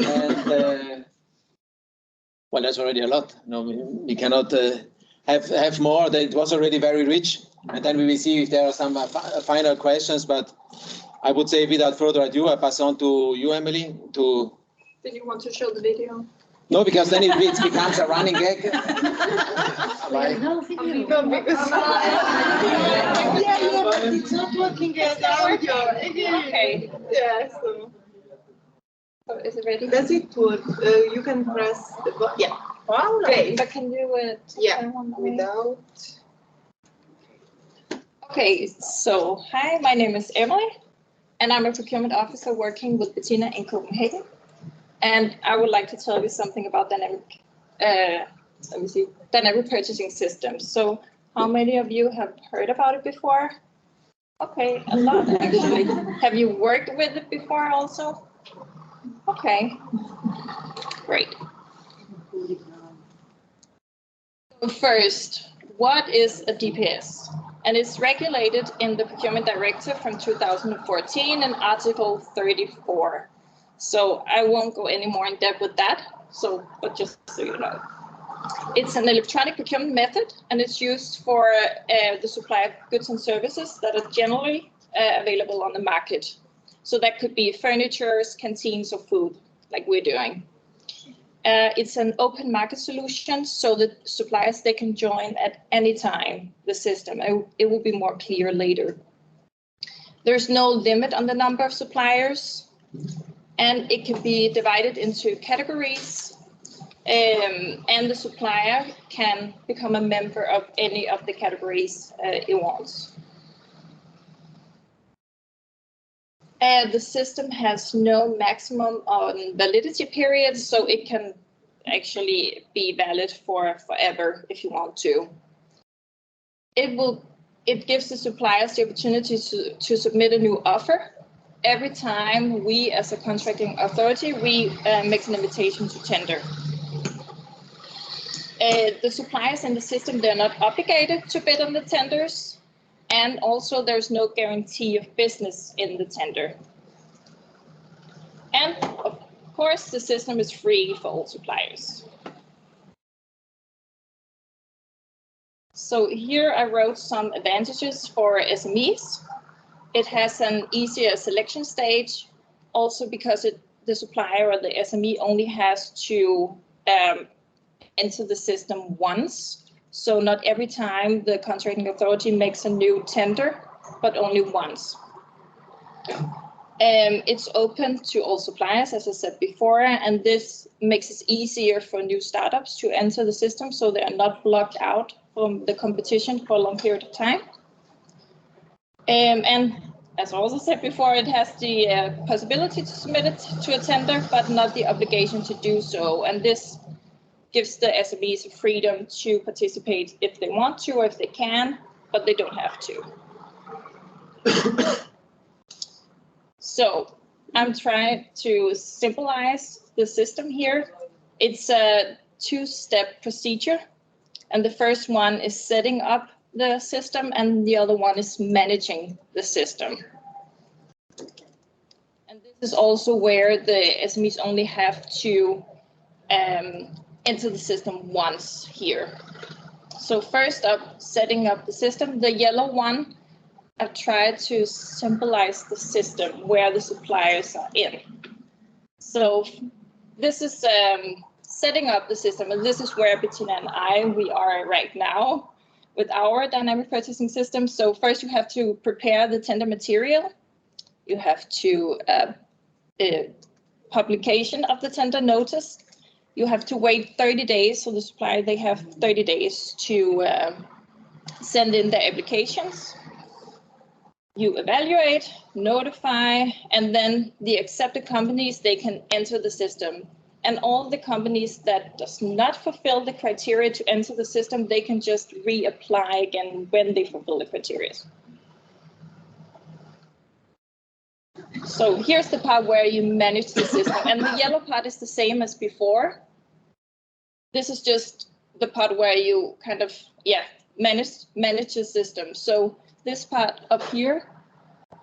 And well, that's already a lot. No, we cannot have more. It was already very rich. And then we will see if there are some final questions. But I would say, without further ado, I pass on to you, Emily. Did you want to show the video? No, because then it becomes a running gag. No, because it's not working as audio. Okay. Yeah. So is it ready? Does it work? You can press the button. Yeah. Wow. Okay. But can you do it? Yeah. Without. Okay. So hi, my name is Emily, and I'm a procurement officer working with Bettina in Copenhagen. And I would like to tell you something about dynamic, dynamic purchasing systems. So how many of you have heard about it before? Okay, a lot actually. Have you worked with it before also? Okay, great. So first, what is a DPS? And it's regulated in the Procurement Directive from 2014 in Article 34. So I won't go any more in depth with that, but just so you know. It's an electronic procurement method, and it's used for the supply of goods and services that are generally available on the market. So that could be furniture, canteens, or food, like we're doing. It's an open market solution, so the suppliers, they can join at any time the system. It will be more clear later. There's no limit on the number of suppliers. And it can be divided into categories, and the supplier can become a member of any of the categories it wants. The system has no maximum on validity period, so it can actually be valid for forever if you want to. It gives the suppliers the opportunity to submit a new offer. Every time we, as a contracting authority, we make an invitation to tender. The suppliers in the system, they're not obligated to bid on the tenders, and also there's no guarantee of business in the tender. And of course, the system is free for all suppliers. So here I wrote some advantages for SMEs. It has an easier selection stage, also because the supplier or the SME only has to enter the system once. So not every time the contracting authority makes a new tender, but only once. It's open to all suppliers, as I said before, and this makes it easier for new startups to enter the system, so they are not blocked out from the competition for a long period of time. And as I also said before, it has the possibility to submit it to a tender, but not the obligation to do so. And this gives the SMEs freedom to participate if they want to or if they can, but they don't have to. So I'm trying to simplify the system here. It's a two-step procedure, and the first one is setting up the system, and the other one is managing the system. And this is also where the SMEs only have to enter the system once here. So first up, setting up the system. The yellow one, I've tried to symbolize the system where the suppliers are in. So this is setting up the system, and this is where Bettina and we are right now with our dynamic purchasing system. So first you have to prepare the tender material. You have to publication of the tender notice. You have to wait 30 days. So the supplier, they have 30 days to send in their applications. You evaluate, notify, and then the accepted companies, they can enter the system. And all the companies that does not fulfill the criteria to enter the system, they can just reapply again when they fulfill the criteria. So here's the part where you manage the system, and the yellow part is the same as before. This is just the part where you kind of manage the system. So this part up here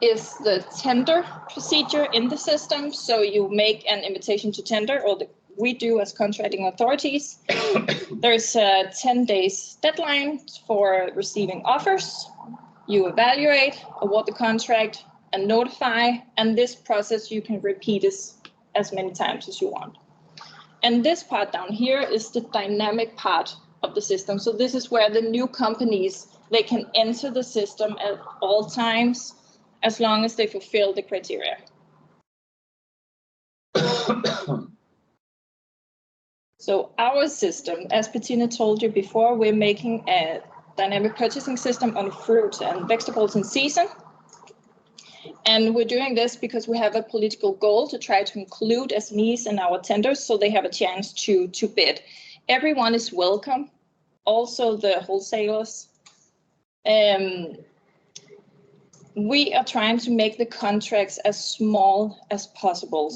is the tender procedure in the system. So you make an invitation to tender, or we do as contracting authorities. There's a 10 days deadline for receiving offers. You evaluate, award the contract, and notify. And this process you can repeat as many times as you want. And this part down here is the dynamic part of the system. So this is where the new companies, they can enter the system at all times, as long as they fulfill the criteria. So our system, as Bettina told you before, we're making a dynamic purchasing system on fruit and vegetables in season. And we're doing this because we have a political goal to try to include SMEs in our tenders so they have a chance to bid. Everyone is welcome, also the wholesalers. We are trying to make the contracts as small as possible.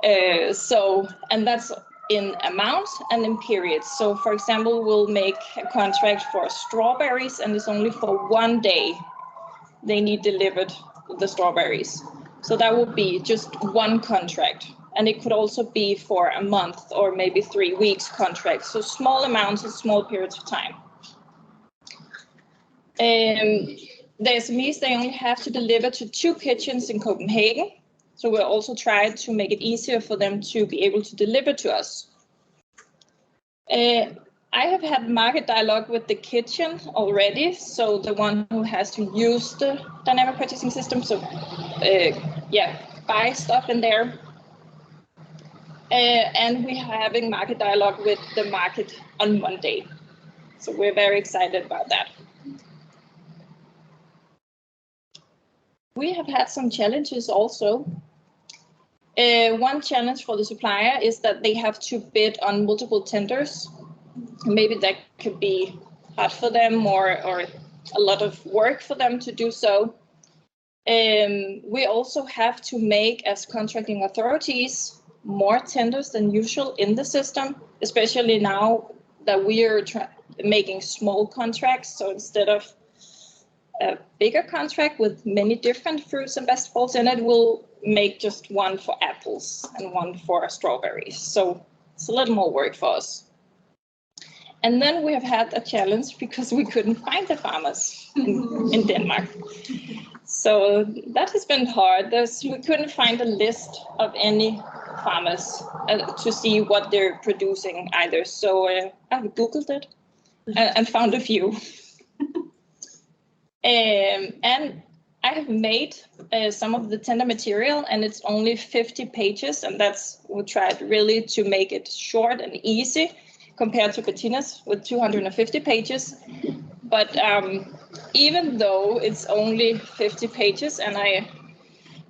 And that's in amount and in periods. So for example, we'll make a contract for strawberries and it's only for 1 day they need delivered the strawberries. So that would be just one contract. And it could also be for a month or maybe 3 weeks contract. So small amounts and small periods of time. The SMEs, they only have to deliver to 2 kitchens in Copenhagen. So we'll also try to make it easier for them to be able to deliver to us. I have had market dialogue with the kitchen already. So the one who has to use the dynamic purchasing system. So buy stuff in there. And we're having market dialogue with the market on Monday. So we're very excited about that. We have had some challenges also. One challenge for the supplier is that they have to bid on multiple tenders. Maybe that could be hard for them or a lot of work for them to do so. We also have to make, as contracting authorities, more tenders than usual in the system, especially now that we are making small contracts. So instead of a bigger contract with many different fruits and vegetables in it, we'll make just one for apples and one for strawberries. So it's a little more work for us. And then we have had a challenge because we couldn't find the farmers in Denmark. So that has been hard. We couldn't find a list of any farmers to see what they're producing either. So I've Googled it and found a few. And I have made some of the tender material, and it's only 50 pages, and we tried really to make it short and easy compared to Bettina's with 250 pages. But even though it's only 50 pages and I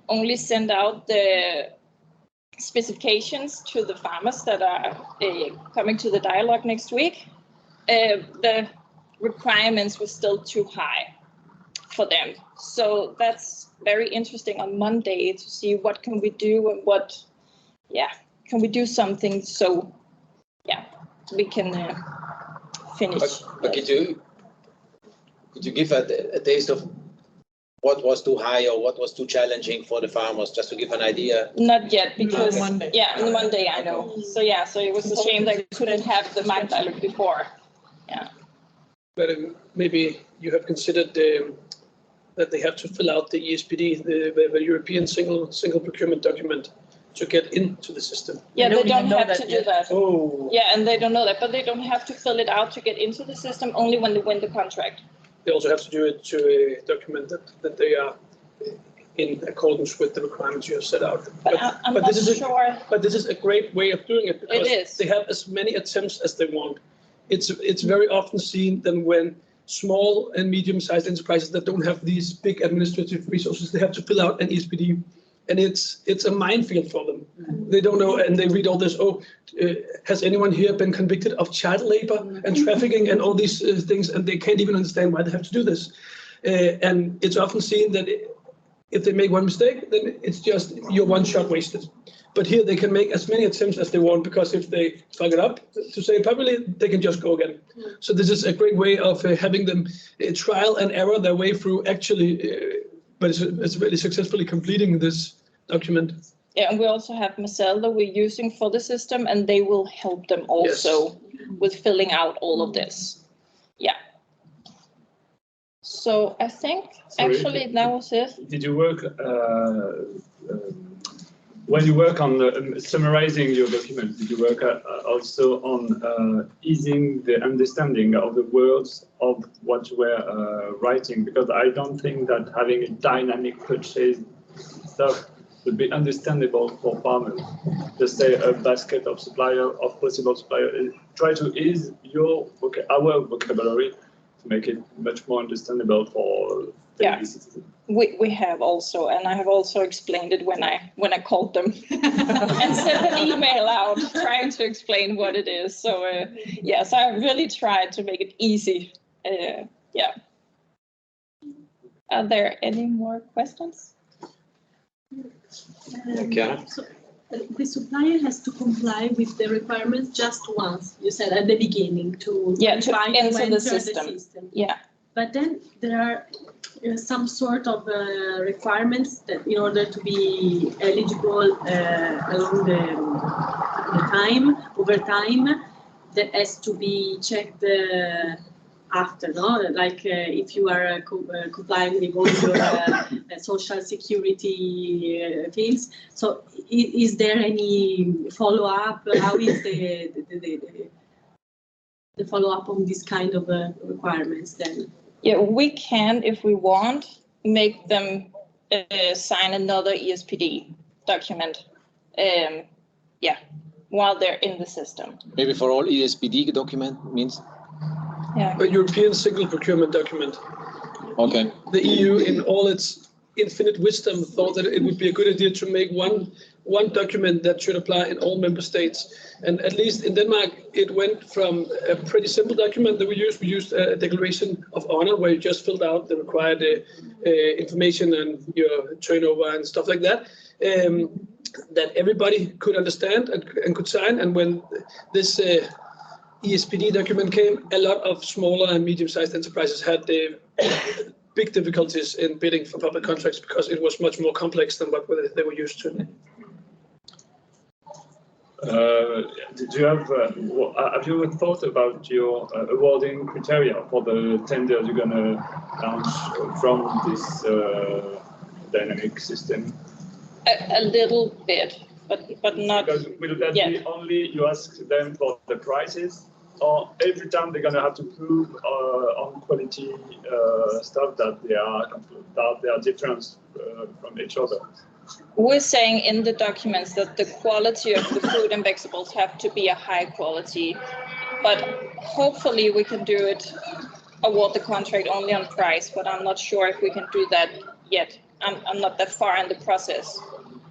only send out the specifications to the farmers that are coming to the dialogue next week, the requirements were still too high for them. So that's very interesting on Monday to see what can we do and can we do something so we can finish. But could you give a taste of what was too high or what was too challenging for the farmers, just to give an idea? Not yet, because on Monday I know. So it was a shame that we couldn't have the market dialogue before. Yeah. But maybe you have considered that they have to fill out the ESPD, the European single procurement document, to get into the system. Yeah, they don't have to do that. Oh. Yeah, and they don't know that, but they don't have to fill it out to get into the system, only when they win the contract. They also have to do it to a document that they are in accordance with the requirements you have set out. But I'm not sure. But this is a great way of doing it, because they have as many attempts as they want. It's very often seen that when small and medium-sized enterprises that don't have these big administrative resources, they have to fill out an ESPD, and it's a minefield for them. They don't know, and they read all this. Has anyone here been convicted of child labor and trafficking and all these things? And they can't even understand why they have to do this. And it's often seen that if they make one mistake, then it's just your one shot wasted. But here they can make as many attempts as they want, because if they fuck it up, to say it publicly, they can just go again. So this is a great way of having them trial and error their way through actually but it's really successfully completing this document. Yeah, and we also have Marcel that we're using for the system, and they will help them also with filling out all of this. Yeah. So I think actually that was it. Did you work when you work on summarizing your document? Did you work also on easing the understanding of the words of what you were writing? Because I don't think that having a dynamic purchase stuff would be understandable for farmers. Just say a basket of possible supplier. Try to ease our vocabulary to make it much more understandable for daily citizens. We have also, and I have also explained it when I called them and sent an email out trying to explain what it is. So so I really tried to make it easy. Yeah. Are there any more questions? So the supplier has to comply with the requirements just once. You said at the beginning to enter the system. Yeah. But then there are some sort of requirements that in order to be eligible along the time, over time, that has to be checked after, no? Like if you are complying with all your social security things. So is there any follow-up? How is the follow-up on this kind of requirements then? Yeah, we can, if we want, make them sign another ESPD document. While they're in the system. Maybe for all ESPD document means? Yeah. A European single procurement document. Okay. The EU, in all its infinite wisdom, thought that it would be a good idea to make one document that should apply in all member states. And at least in Denmark, it went from a pretty simple document that we used a declaration of honor where you just filled out the required information and your turnover and stuff like that, that everybody could understand and could sign. And when this ESPD document came, a lot of smaller and medium-sized enterprises had big difficulties in bidding for public contracts because it was much more complex than what they were used to. Did you have you thought about your awarding criteria for the tenders you're going to launch from this dynamic system? A little bit, but not. Because will that be only you ask them for the prices, or every time they're going to have to prove on quality stuff that they are different from each other? We're saying in the documents that the quality of the fruit and vegetables have to be a high quality, but hopefully we can do it, award the contract only on price, but I'm not sure if we can do that yet. I'm not that far in the process.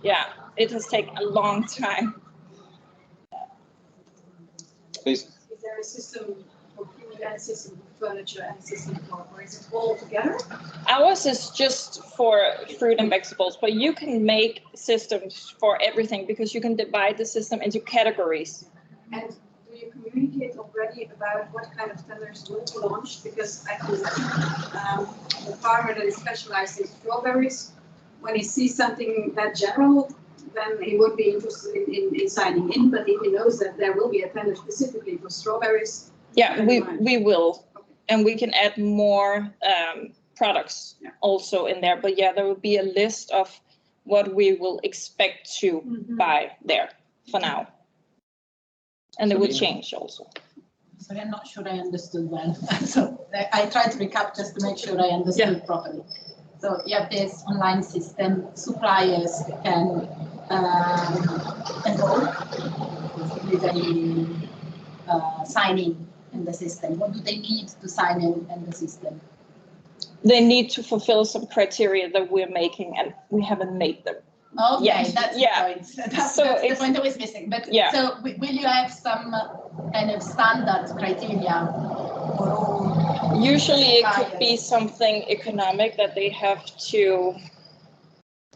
Yeah, it has taken a long time. Please. Is there a system for food and system for furniture and system for, or is it all together? Ours is just for fruit and vegetables, but you can make systems for everything because you can divide the system into categories. And do you communicate already about what kind of tenders will be launched? Because I think the farmer that is specialized in strawberries, when he sees something that general, then he would be interested in signing in. But if he knows that there will be a tender specifically for strawberries, yeah, we will, and we can add more products also in there. But yeah, there will be a list of what we will expect to buy there for now, and it will change also. So I'm not sure I understood well. So I try to recap just to make sure I understood properly. So you have this online system, suppliers can enroll with any signing in the system. What do they need to sign in the system? They need to fulfill some criteria that we're making, and we haven't made them. Okay, that's the point. That's the point I was missing. But so will you have some kind of standard criteria for all? Usually it could be something economic that they have to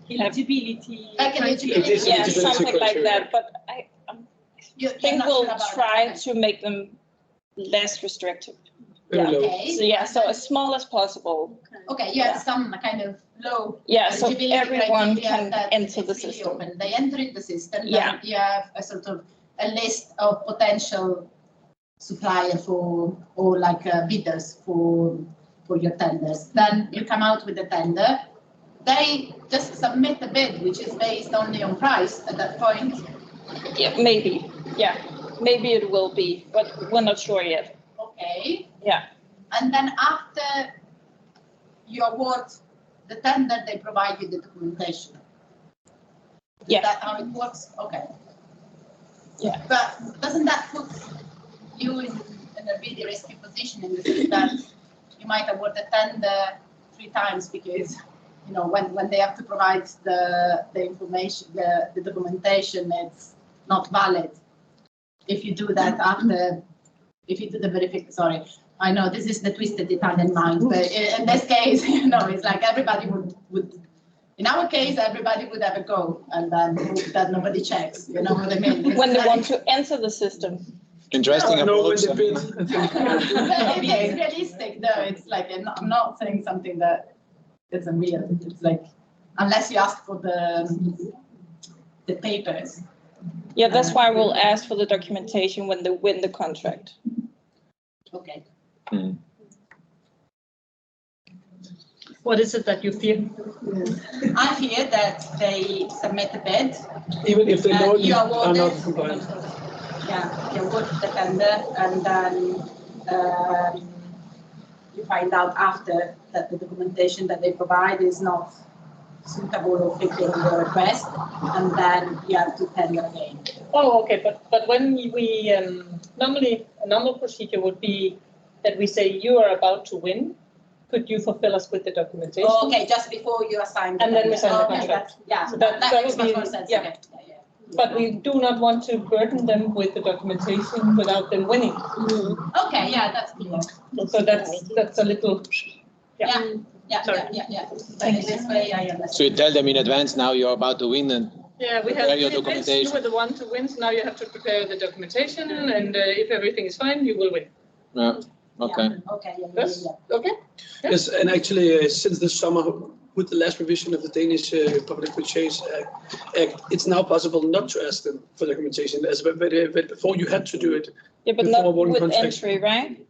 eligibility. Yeah, something like that. But I think we'll try to make them less restrictive. Very low. Okay. So yeah, so as small as possible. Okay, you have some kind of low. Yeah, so eligibility everyone criteria can that enter the it's really system. open. They enter in the system. Yeah. Then you have a sort of a list of potential supplier for, or like bidders for your tenders. Then you come out with a tender. They just submit the bid, which is based only on price at that point. Yeah, maybe. Yeah, maybe it will be, but we're not sure yet. Okay. Yeah. And then after you award the tender, they provide you the documentation. Yeah. Is that how it works? Okay. Yeah. But doesn't that put you in a really risky position in the sense that you might award the tender 3 times because, you know, when they have to provide the information, the documentation, it's not valid. If you do that after, if you do the verification, sorry, I know this is the twisted Italian mind, but in this case, you know, it's like everybody would, in our case, everybody would have a go, and then that nobody checks, you know what I mean? When they want to enter the system. Interesting approach. When they bid, I think. It's realistic, though. It's like, I'm not saying something that isn't real. It's like, unless you ask for the papers. Yeah, that's why we'll ask for the documentation when they win the contract. Okay. What is it that you fear? I fear that they submit a bid. Even if they don't, you are award not it. compliant. Yeah, you award the tender, and then you find out after that the documentation that they provide is not suitable or fitting your request, and then you have to tender again. Oh, okay, but when we normally a normal procedure would be that we say you are about to win. Could you fulfill us with the documentation? Oh, okay, just before you assign the and then we sign the okay, contract. Yeah, So that makes would much be, more sense. yeah. Okay. Yeah. But we do not want to burden them with the documentation without them winning. Okay, yeah, that's clear. So that's a little. Yeah. But in this way, I understand. So you tell them in advance now you're about to win and Yeah, we prepare have your you documentation. were the one to win, so now you have to prepare the documentation, and if everything is fine, you will win. Yeah. Okay. Yeah. Okay. Yes? Okay. Yeah. Yes, and actually, since this summer, with the last revision of the Danish Public Purchase Act, it's now possible not to ask them for documentation. But before you had to do it. Yeah, but before not awarding with contracts. entry, right?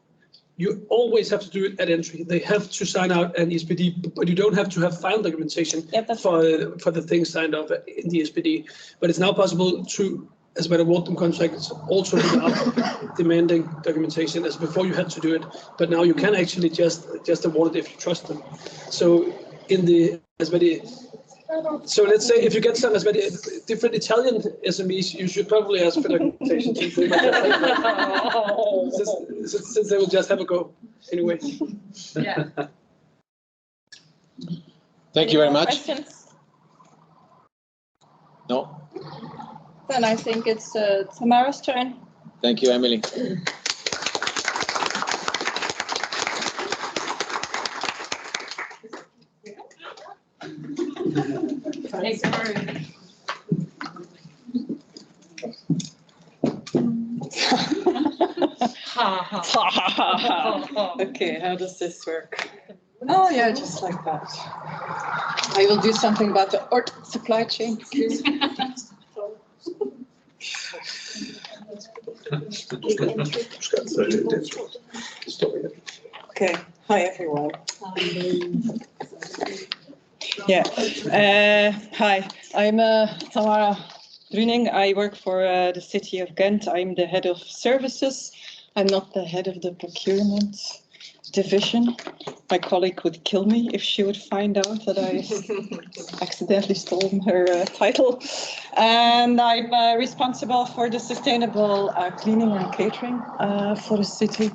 You always have to do it at entry. They have to sign out an SPD, but you don't have to have file documentation for the things signed off in the SPD. But it's now possible to, as well, award them contracts also without demanding documentation, as before you had to do it. But now you can actually just award it if you trust them. So in the so let's say if you get some different Italian SMEs, you should probably ask for documentation too. Since they will just have a go anyway. Yeah. Thank you very much. Questions? No. Then I think it's Tamara's turn. Thank you, Emily. Okay, how does this work? Oh yeah, just like that. I will do something about the supply chain. Okay, hi everyone. Yeah, hi, I'm Tamara Bruning. I work for the city of Ghent. I'm the head of services. I'm not the head of the procurement division. My colleague would kill me if she would find out that I accidentally stole her title. And I'm responsible for the sustainable cleaning and catering for the city.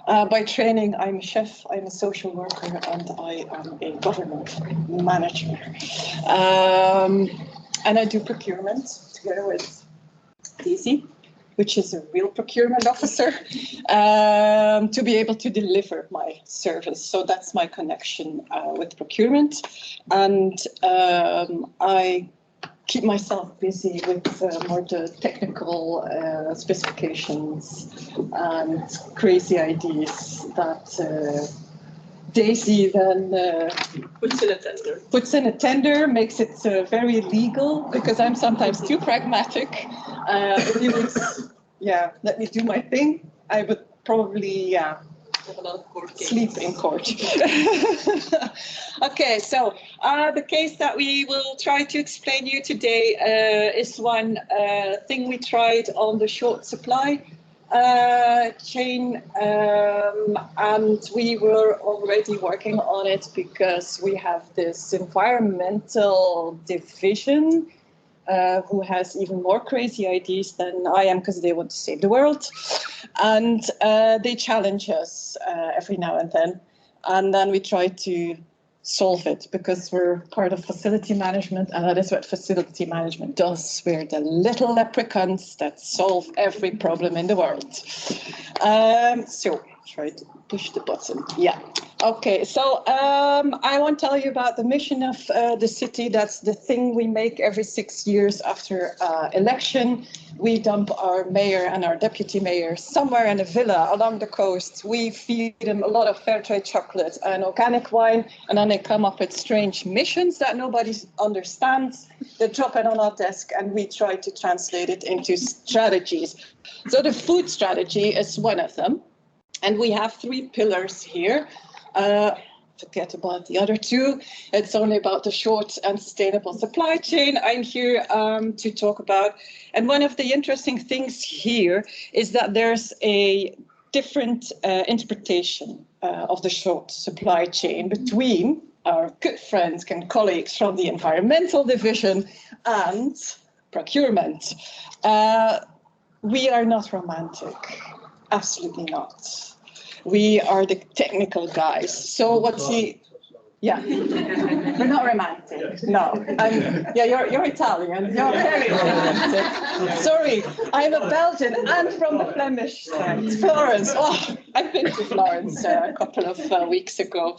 By training, I'm a chef, I'm a social worker, and I am a government manager. And I do procurement together with Daisy, which is a real procurement officer, to be able to deliver my service. So that's my connection with procurement. And I keep myself busy with more the technical specifications and crazy ideas that Daisy then puts in a tender, makes it very legal, because I'm sometimes too pragmatic. If you would, let me do my thing, I would probably, sleep in court. Okay, so the case that we will try to explain you today is one thing we tried on the short supply chain, and we were already working on it because we have this environmental division who has even more crazy ideas than I am, because they want to save the world. And they challenge us every now and then we try to solve it, because we're part of facility management, and that is what facility management does. We're the little leprechauns that solve every problem in the world. So try to push the button. Yeah. Okay, so I won't tell you about the mission of the city. That's the thing we make every 6 years after election. We dump our mayor and our deputy mayor somewhere in a villa along the coast. We feed them a lot of fair trade chocolate and organic wine, and then they come up with strange missions that nobody understands. They drop it on our desk, and we try to translate it into strategies. So the food strategy is one of them. And we have 3 pillars here. Forget about the other 2. It's only about the short and sustainable supply chain I'm here to talk about. And one of the interesting things here is that there's a different interpretation of the short supply chain between our good friends and colleagues from the environmental division and procurement. We are not romantic. Absolutely not. We are the technical guys. So what's the... Yeah, we're not romantic. No, you're Italian. You're very romantic. Sorry, I'm a Belgian and from the Flemish side. Florence. Oh, I've been to Florence a couple of weeks ago.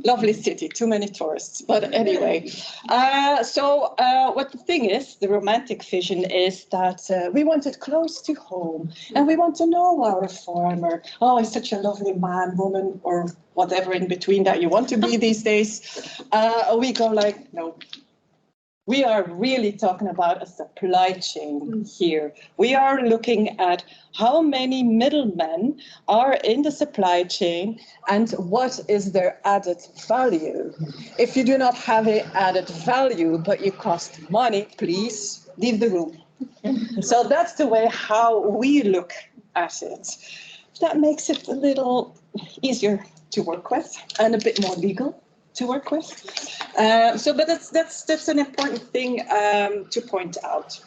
Lovely city, too many tourists. But anyway, so what the thing is, the romantic vision is that we want it close to home, and we want to know our farmer. Oh, he's such a lovely man, woman, or whatever in between that you want to be these days. We go like, no. We are really talking about a supply chain here. We are looking at how many middlemen are in the supply chain and what is their added value. If you do not have an added value, but you cost money, please leave the room. So that's the way how we look at it. That makes it a little easier to work with and a bit more legal to work with. But that's an important thing to point out.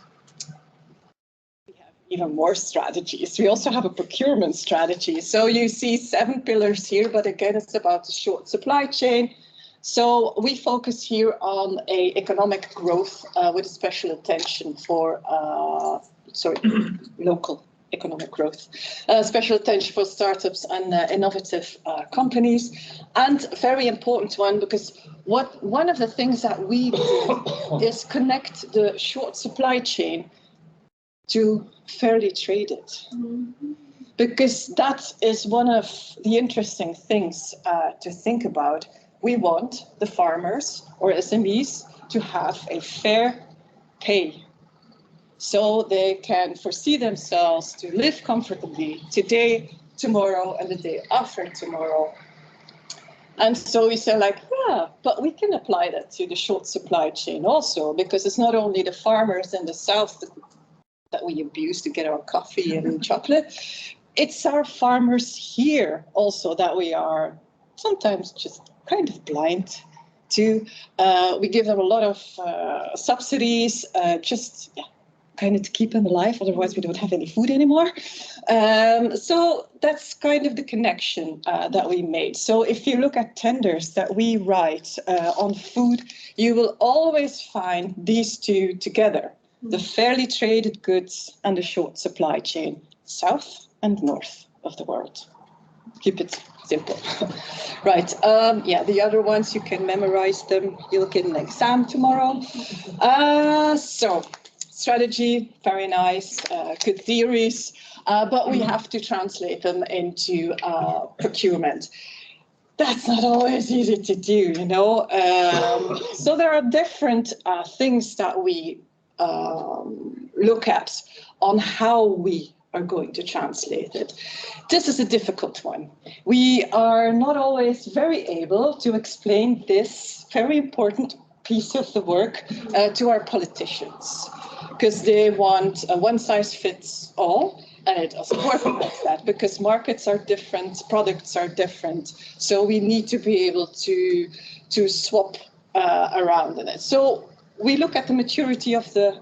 We have even more strategies. We also have a procurement strategy. So you see 7 pillars here, but again, it's about the short supply chain. So we focus here on economic growth with special attention for local economic growth, special attention for startups and innovative companies, and very important one, because one of the things that we do is connect the short supply chain to fairly traded, because that is one of the interesting things to think about. We want the farmers or SMEs to have a fair pay, so they can foresee themselves to live comfortably today, tomorrow, and the day after tomorrow. And so we say like, yeah, but we can apply that to the short supply chain also, because it's not only the farmers in the south that we abuse to get our coffee and chocolate. It's our farmers here also that we are sometimes just kind of blind to. We give them a lot of subsidies, kind of to keep them alive, otherwise we don't have any food anymore. So that's kind of the connection that we made. So if you look at tenders that we write on food, you will always find these 2 together, the fairly traded goods and the short supply chain, south and north of the world. keep it simple. Right, yeah, the other ones, you can memorize them. You'll get an exam tomorrow. So, strategy, very nice, good theories, but we have to translate them into procurement. That's not always easy to do, you know. So there are different things that we look at on how we are going to translate it. This is a difficult one. We are not always very able to explain this very important piece of the work to our politicians, because they want a one-size-fits-all. And it doesn't work like that, because markets are different, products are different. So we need to be able to swap around in it. So we look at the maturity of the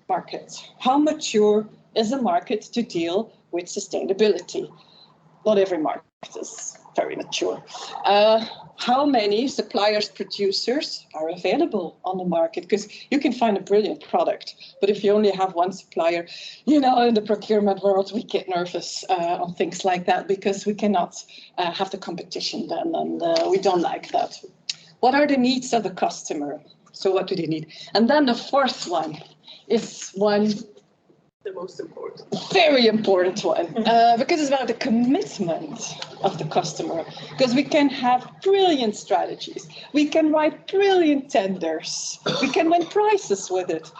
market. How mature is a market to deal with sustainability? Not every market is very mature. How many suppliers, producers are available on the market? Because you can find a brilliant product, but if you only have one supplier, you know, in the procurement world, we get nervous on things like that, because we cannot have the competition then, and we don't like that. What are the needs of the customer? So what do they need? And then the fourth one is one, The most important. very important one, because it's about the commitment of the customer. Because we can have brilliant strategies, we can write brilliant tenders, we can win prizes with it.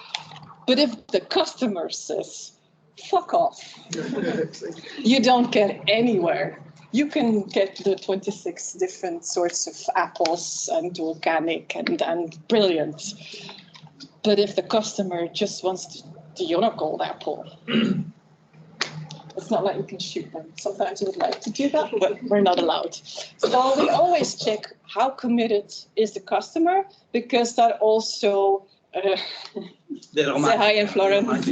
But if the customer says, fuck off, you don't get anywhere. You can get the 26 different sorts of apples and organic and brilliant. But if the customer just wants the unicorn apple, it's not like you can shoot them. Sometimes you would like to do that, but we're not allowed. So we always check how committed is the customer, because that also say hi in Florence.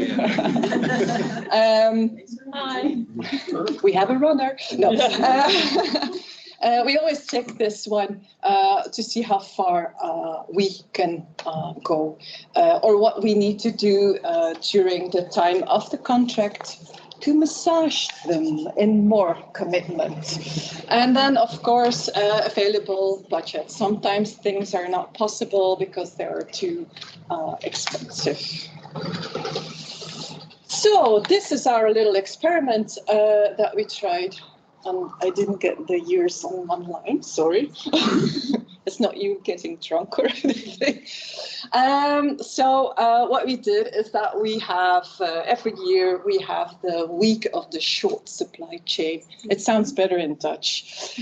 Hi. We have a runner. No. We always check this one to see how far we can go, or what we need to do during the time of the contract to massage them in more commitment. And then, of course, available budget. Sometimes things are not possible because they are too expensive. So this is our little experiment that we tried. I didn't get the years on one line, sorry. It's not you getting drunk or anything. So what we did is that we have, every year, we have the week of the short supply chain. It sounds better in Dutch.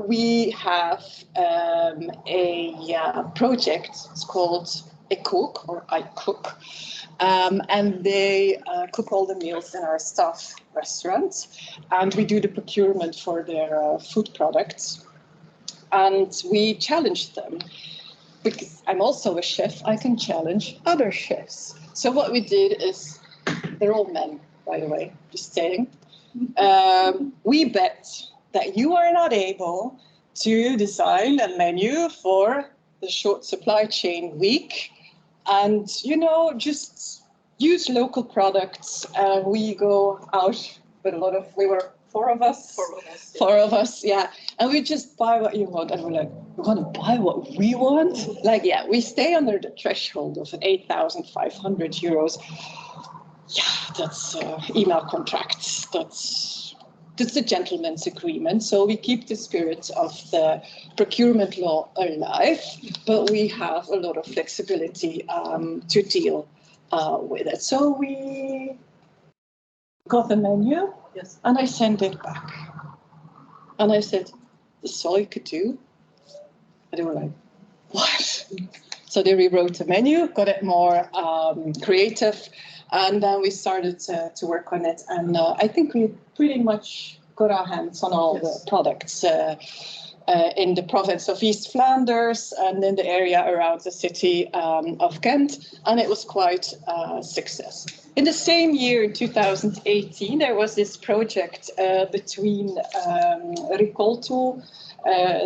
We have a project, it's called I Cook, or I Cook. And they cook all the meals in our staff restaurants, and we do the procurement for their food products. And we challenge them, because I'm also a chef, I can challenge other chefs. So what we did is, they're all men, by the way, just saying. We bet that you are not able to design a menu for the short supply chain week, and, you know, just use local products. We go out with a lot of, we were four of us, yeah. And we just buy what you want. And we're like, we're going to buy what we want? Like, yeah, we stay under the threshold of 8,500 euros. Yeah, that's email contracts. That's a gentleman's agreement. So we keep the spirit of the procurement law alive, but we have a lot of flexibility to deal with it. So we got the menu, yes, and I sent it back. And I said, this is all you could do? And they were like, what? So they rewrote the menu, got it more creative, and then we started to work on it. And I think we pretty much got our hands on all the products in the province of East Flanders and in the area around the city of Ghent, and it was quite a success. In the same year, in 2018, there was this project between Ricolto,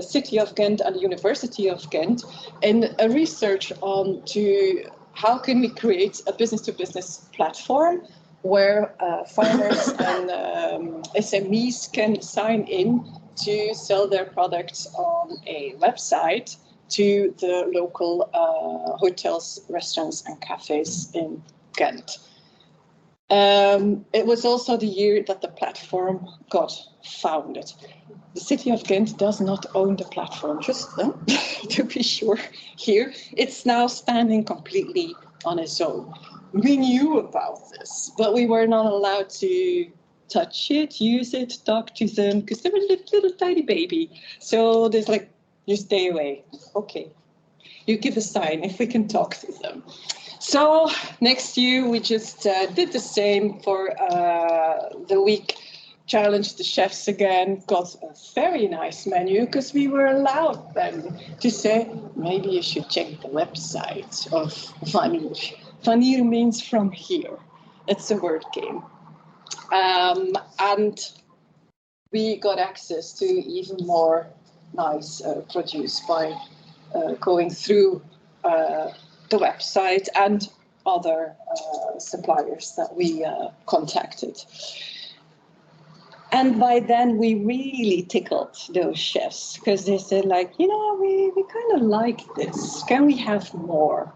City of Ghent and the University of Ghent, in a research on how can we create a business-to-business platform where farmers and SMEs can sign in to sell their products on a website to the local hotels, restaurants and cafes in Ghent. It was also the year that the platform got founded. The city of Ghent does not own the platform, just to be sure here. It's now standing completely on its own. We knew about this, but we were not allowed to touch it, use it, talk to them, because they were a little tiny baby. So there's like, you stay away. Okay, you give a sign if we can talk to them. So next year we just did the same for the week, challenged the chefs again, got a very nice menu because we were allowed then to say, maybe you should check the website of Vanir. Vanir means from here. It's a word game. And we got access to even more nice produce by going through the website and other suppliers that we contacted. And by then we really tickled those chefs because they said like, you know, we kind of like this. Can we have more?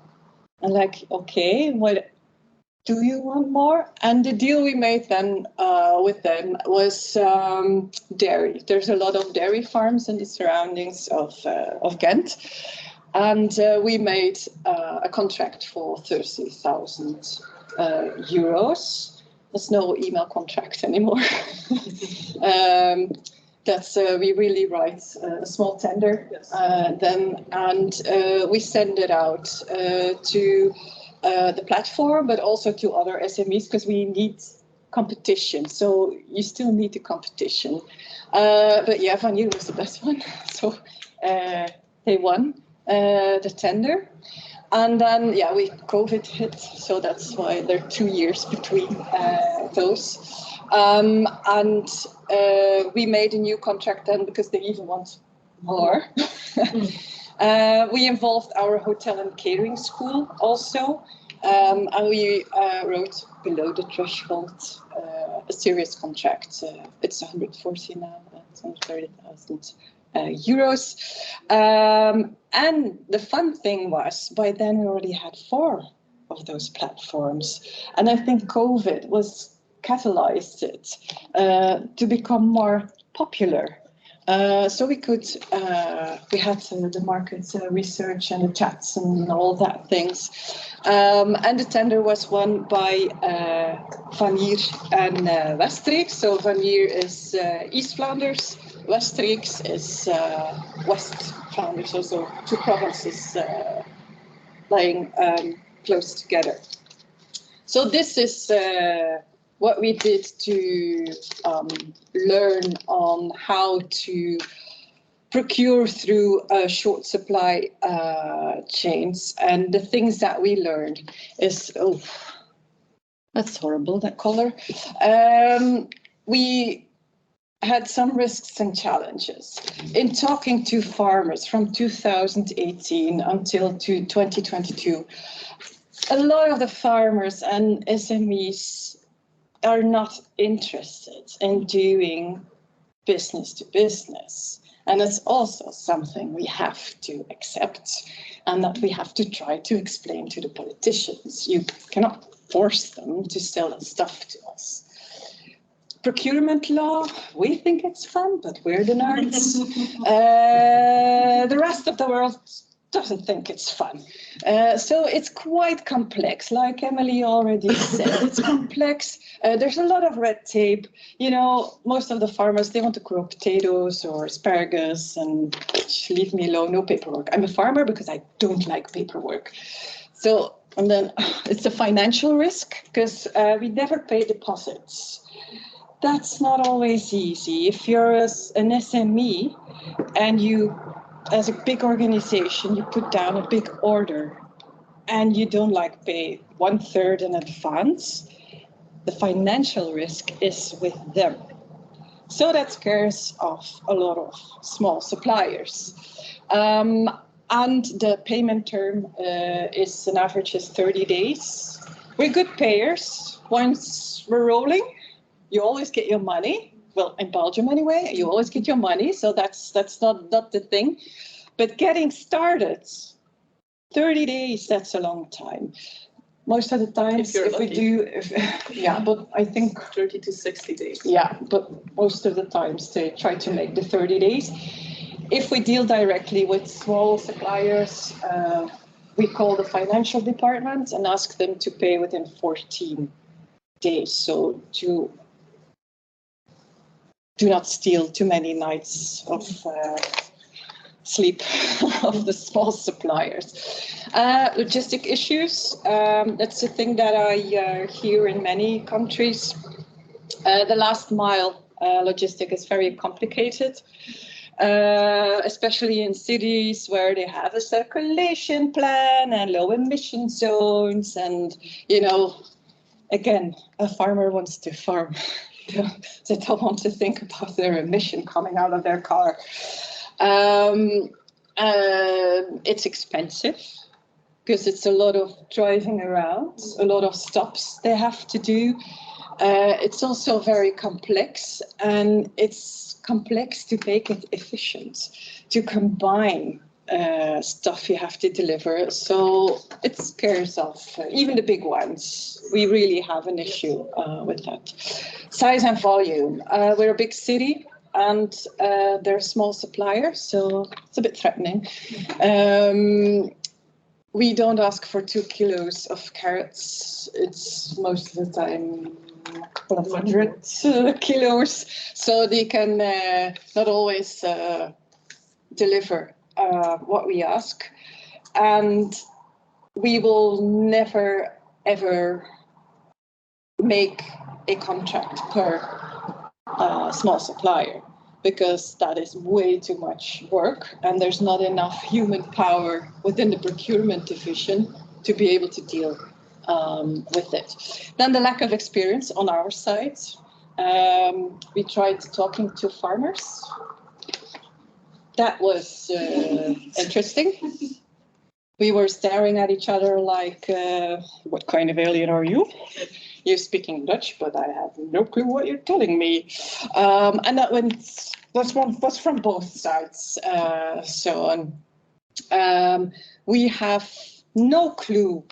And like, okay, what do you want more? And the deal we made then with them was dairy. There's a lot of dairy farms in the surroundings of Ghent. And we made a contract for 30,000 euros. There's no email contract anymore. That's we really write a small tender then, and we send it out to the platform, but also to other SMEs because we need competition. So you still need the competition. But yeah, Vanir was the best one. So they won the tender. And then, yeah, COVID hit, so that's why there are 2 years between those. And we made a new contract then because they even want more. We involved our hotel and catering school also. And we wrote below the threshold a serious contract. It's 140 now, 130,000. Euros. And the fun thing was, by then we already had 4 of those platforms. And I think COVID was catalyzed it to become more popular. So we could, we had the market research and the chats and all that things. And the tender was won by Vanir and Westreeks. So Vanir is East Flanders. Westreeks is West Flanders, also 2 provinces lying close together. So this is what we did to learn on how to procure through short supply chains. And the things that we learned is, oh, that's horrible, that color. We had some risks and challenges. In talking to farmers from 2018 until to 2022, a lot of the farmers and SMEs are not interested in doing business to business. And it's also something we have to accept and that we have to try to explain to the politicians. You cannot force them to sell stuff to us. Procurement law, we think it's fun, but we're the nerds. The rest of the world doesn't think it's fun. So it's quite complex, like Emily already said. It's complex. There's a lot of red tape. You know, most of the farmers, they want to grow potatoes or asparagus and leave me alone, no paperwork. I'm a farmer because I don't like paperwork. So, and then it's a financial risk because we never pay deposits. That's not always easy. If you're an SME and you, as a big organization, you put down a big order and you don't like pay 1/3 in advance, the financial risk is with them. So that scares off a lot of small suppliers. And the payment term is an average is 30 days, we're good payers. Once we're rolling, you always get your money. Well, in Belgium anyway, you always get your money, so that's not the thing. But getting started, 30 days, that's a long time. Most of the times, if we do, yeah, but I think 30 to 60 days. Yeah, but most of the times they try to make the 30 days. If we deal directly with small suppliers, we call the financial department and ask them to pay within 14 days. So to do not steal too many nights of sleep of the small suppliers. Logistic issues, that's a thing that I hear in many countries. The last mile logistic is very complicated, especially in cities where they have a circulation plan and low emission zones. And, you know, again, a farmer wants to farm. They don't want to think about their emission coming out of their car. It's expensive because it's a lot of driving around, a lot of stops they have to do. It's also very complex, and it's complex to make it efficient, to combine stuff you have to deliver. So it scares off even the big ones. We really have an issue with that. Size and volume. We're a big city and they're small suppliers, so it's a bit threatening. We don't ask for 2 kilos of carrots. It's most of the time a couple of 100 kilos, so they can not always deliver what we ask. And we will never, ever make a contract per small supplier, because that is way too much work and there's not enough human power within the procurement division to be able to deal with it. Then the lack of experience on our side. We tried talking to farmers. That was interesting. We were staring at each other like, what kind of alien are you? You're speaking Dutch, but I have no clue what you're telling me. And that was from both sides. We have no clue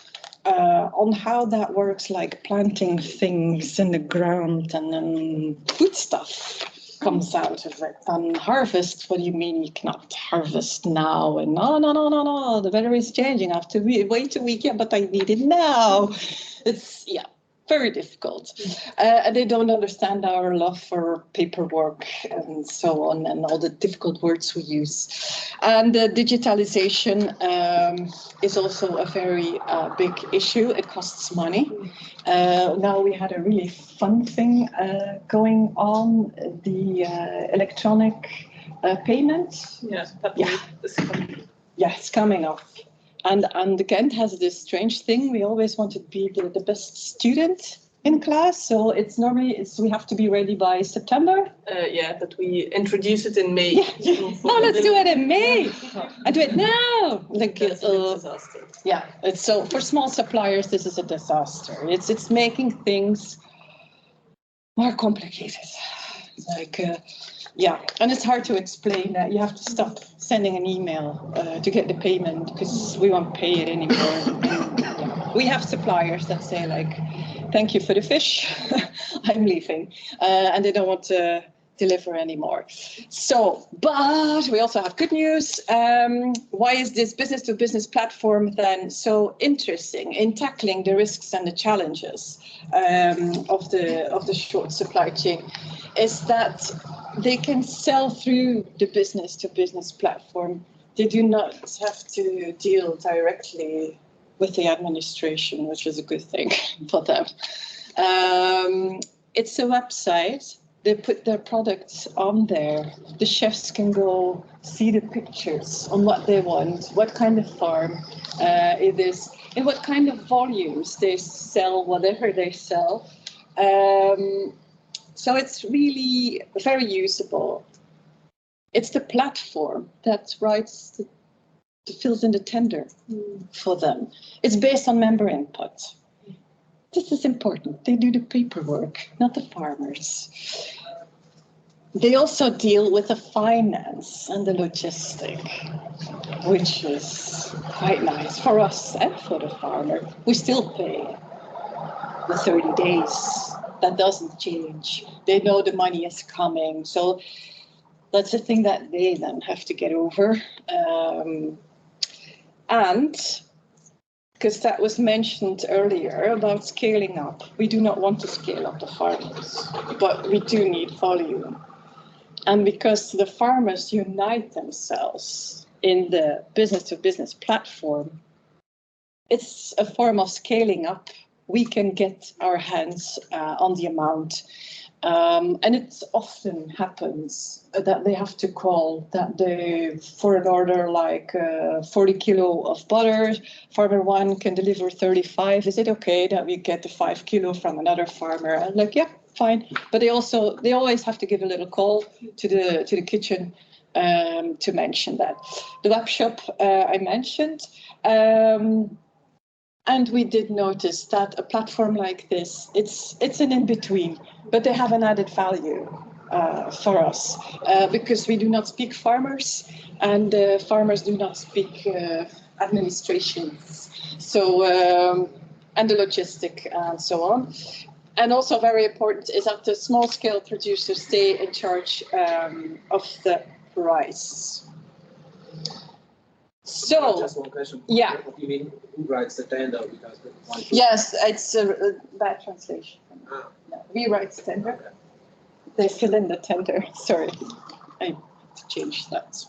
on how that works, like planting things in the ground and then food stuff comes out of it. And harvest, what do you mean you cannot harvest now? And no, the weather is changing. I have to wait a week, yeah, but I need it now. It's, yeah, very difficult. And they don't understand our love for paperwork and so on, and all the difficult words we use. And digitalization is also a very big issue. It costs money. Now we had a really fun thing going on, the electronic payment. Yes, yeah, it's coming up. And Ghent has this strange thing. We always want to be the best student in class. So it's normally, we have to be ready by September. Yeah, but we introduce it in May. Yeah. No, let's do it in May. And do it now. Like, That's a disaster. Yeah, it's so for small suppliers, this is a disaster. It's making things more complicated. Like, yeah, and it's hard to explain that. You have to stop sending an email to get the payment because we won't pay it anymore. Yeah. We have suppliers that say like, thank you for the fish, I'm leaving. And they don't want to deliver anymore. So, but we also have good news. Why is this business-to-business platform then so interesting in tackling the risks and the challenges of the short supply chain? Is that they can sell through the business-to-business platform. They do not have to deal directly with the administration, which is a good thing for them. It's a website. They put their products on there. The chefs can go see the pictures on what they want, what kind of farm it is, and what kind of volumes they sell, whatever they sell. So it's really very usable. It's the platform that writes, fills in the tender for them. It's based on member input. this is important. They do the paperwork, not the farmers. They also deal with the finance and the logistic, which is quite nice for us and for the farmer. We still pay the 30 days. That doesn't change. They know the money is coming. So that's the thing that they then have to get over. And because that was mentioned earlier about scaling up. We do not want to scale up the farmers, but we do need volume. And because the farmers unite themselves in the business-to-business platform, it's a form of scaling up. We can get our hands on the amount. And it often happens that they have to call that they, for an order like 40 kilo of butter, farmer one can deliver 35. Is it okay that we get the 5 kilo from another farmer? And like, yeah, fine. But they always have to give a little call to the kitchen to mention that. The web shop I mentioned. And we did notice that a platform like this, it's an in-between, but they have an added value for us because we do not speak farmers and farmers do not speak administration. So, and the logistic and so on. And also very important is that the small-scale producers stay in charge of the price. So, just one question. Yeah. What do you mean? Who writes the tender? Because Yes, it's a bad translation. Ah. No, we write the tender. Okay. They fill in the tender. Sorry, I have to change that.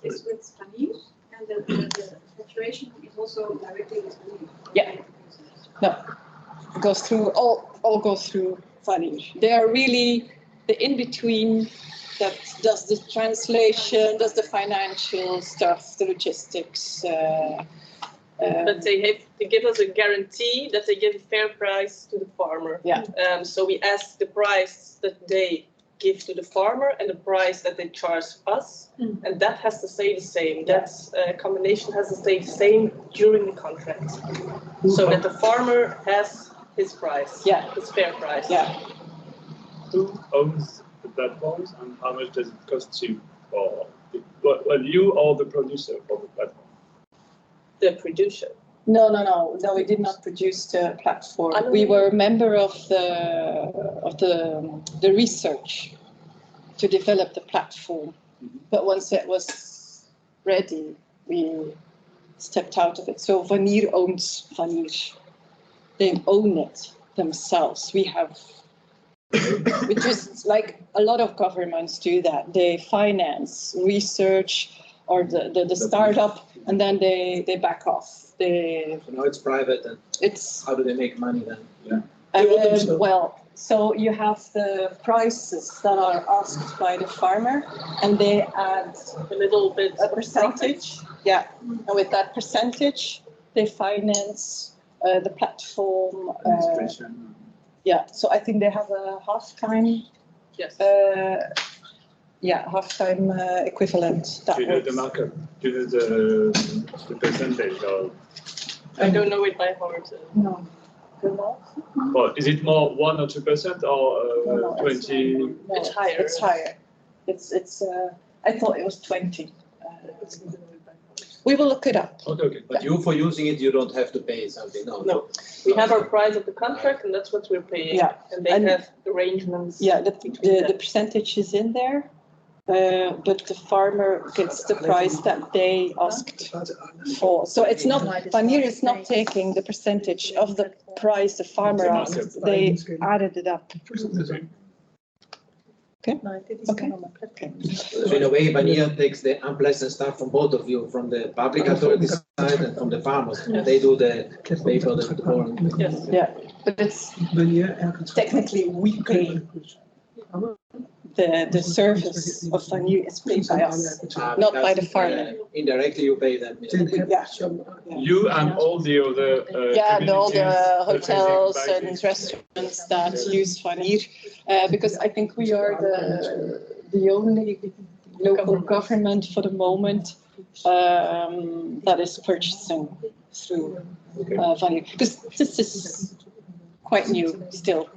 It's with Spanish, and the saturation is also directly with Spanish. Yeah. No, it goes through all goes through Spanish. They are really the in between. That does the translation, does the financial stuff, the logistics. But they give us a guarantee that they give a fair price to the farmer. Yeah. So we ask the price that they give to the farmer and the price that they charge us, and that has to stay the same. That's combination has to stay the same during the contract, so that the farmer has his price. Yeah. His fair price. Yeah. Who owns the platforms and how much does it cost you? Or well, you or the producer for the platform? The producer. No, we did not produce the platform. We were a member of the research to develop the platform. But once it was ready, we stepped out of it. So Vanir owns Vanir. They own it themselves. We have, which is like a lot of governments do that. They finance research or the startup, and then they back off. So now it's private, and how do they make money then? Yeah. Well, so you have the prices that are asked by the farmer, and they add a little bit a percentage. Yeah, and with that percentage, they finance the platform. Yeah, so I think they have a half-time. Yes. Half-time equivalent. Do you know the markup? Do you know the percentage? Or? I don't know it by heart. No. Well, is it more 1 or 2% or 20? It's higher. It's higher. It's. I thought it was 20. We will look it up. Okay. But you, for using it, you don't have to pay something. No. We have our price of the contract, and that's what we're paying. Yeah. And they have arrangements. Yeah, the percentage is in there, but the farmer gets the price that they asked for. So it's not, Vanir is not taking the percentage of the price the farmer asked. They added it up. Okay. Okay. So in a way, Vanir takes the unpleasant stuff from both of you, from the public authority side and from the farmers, and they do the paper, the boring. Yes. Yeah, but it's technically we pay. The service of Vanir is paid by us, not by the farmer. Indirectly, you pay them. Yeah. You and all the other and all the hotels and restaurants that use Vanir, because I think we are the only local government for the moment that is purchasing through value, because this is quite new still.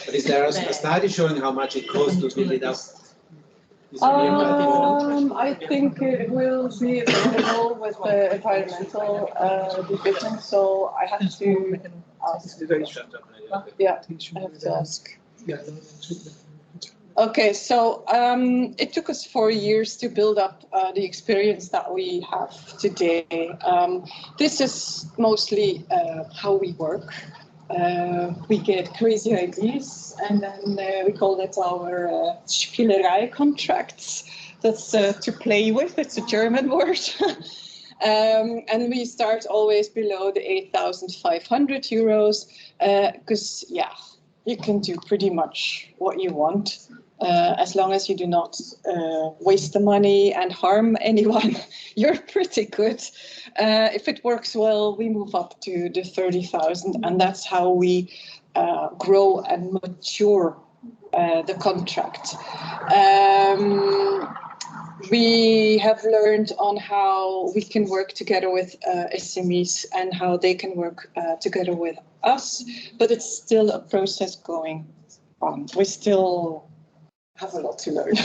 But is there a study showing how much it costs to build it up? I think it will be available with the environmental division, so I have to ask. Yeah, I have to ask. Okay, so it took us 4 years to build up the experience that we have today. This is mostly how we work. We get crazy ideas, and then we call that our ICLEI contracts. That's to play with. It's a German word. And we start always below the 8,500 euros, because, yeah, you can do pretty much what you want. As long as you do not waste the money and harm anyone, you're pretty good. If it works well, we move up to the 30,000, and that's how we grow and mature the contract. We have learned on how we can work together with SMEs and how they can work together with us, but it's still a process going on. We still have a lot to learn.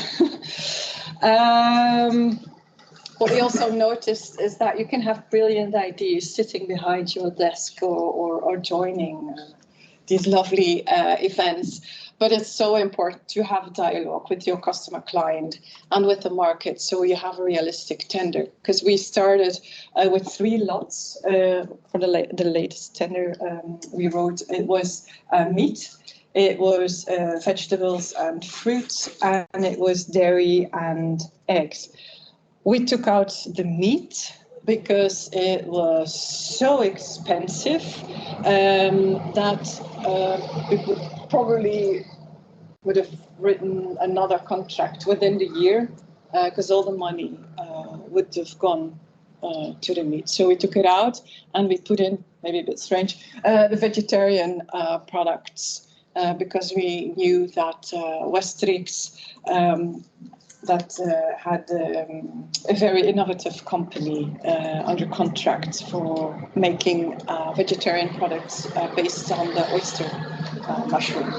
What we also noticed is that you can have brilliant ideas sitting behind your desk or joining these lovely events, but it's so important to have a dialogue with your customer client and with the market, so you have a realistic tender. Because we started with 3 lots for the latest tender we wrote. It was meat, it was vegetables and fruits, and it was dairy and eggs. We took out the meat because it was so expensive that we probably would have written another contract within the year, because all the money would have gone to the meat. So we took it out and we put in, maybe a bit strange, the vegetarian products, because we knew that Westrix that had a very innovative company under contract for making vegetarian products based on the oyster mushroom.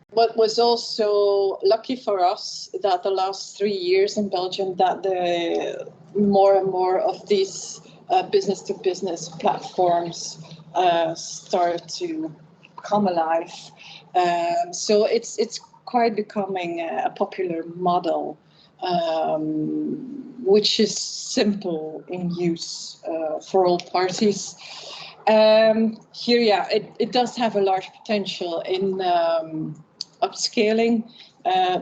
What was also lucky for us that the last 3 years in Belgium that the more and more of these business-to-business platforms started to come alive. So it's quite becoming a popular model, which is simple in use for all parties. Here, yeah, it does have a large potential in upscaling,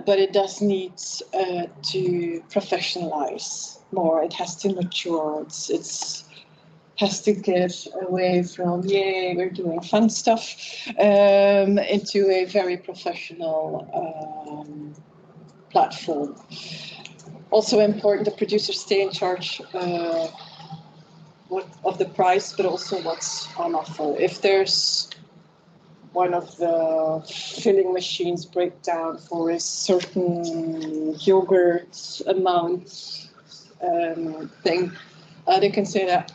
but it does need to professionalize more. It has to mature. It's has to get away from, yay, we're doing fun stuff, into a very professional platform. Also important, the producers stay in charge of the price, but also what's on offer. If there's one of the filling machines break down for a certain yogurt amount thing, they can say that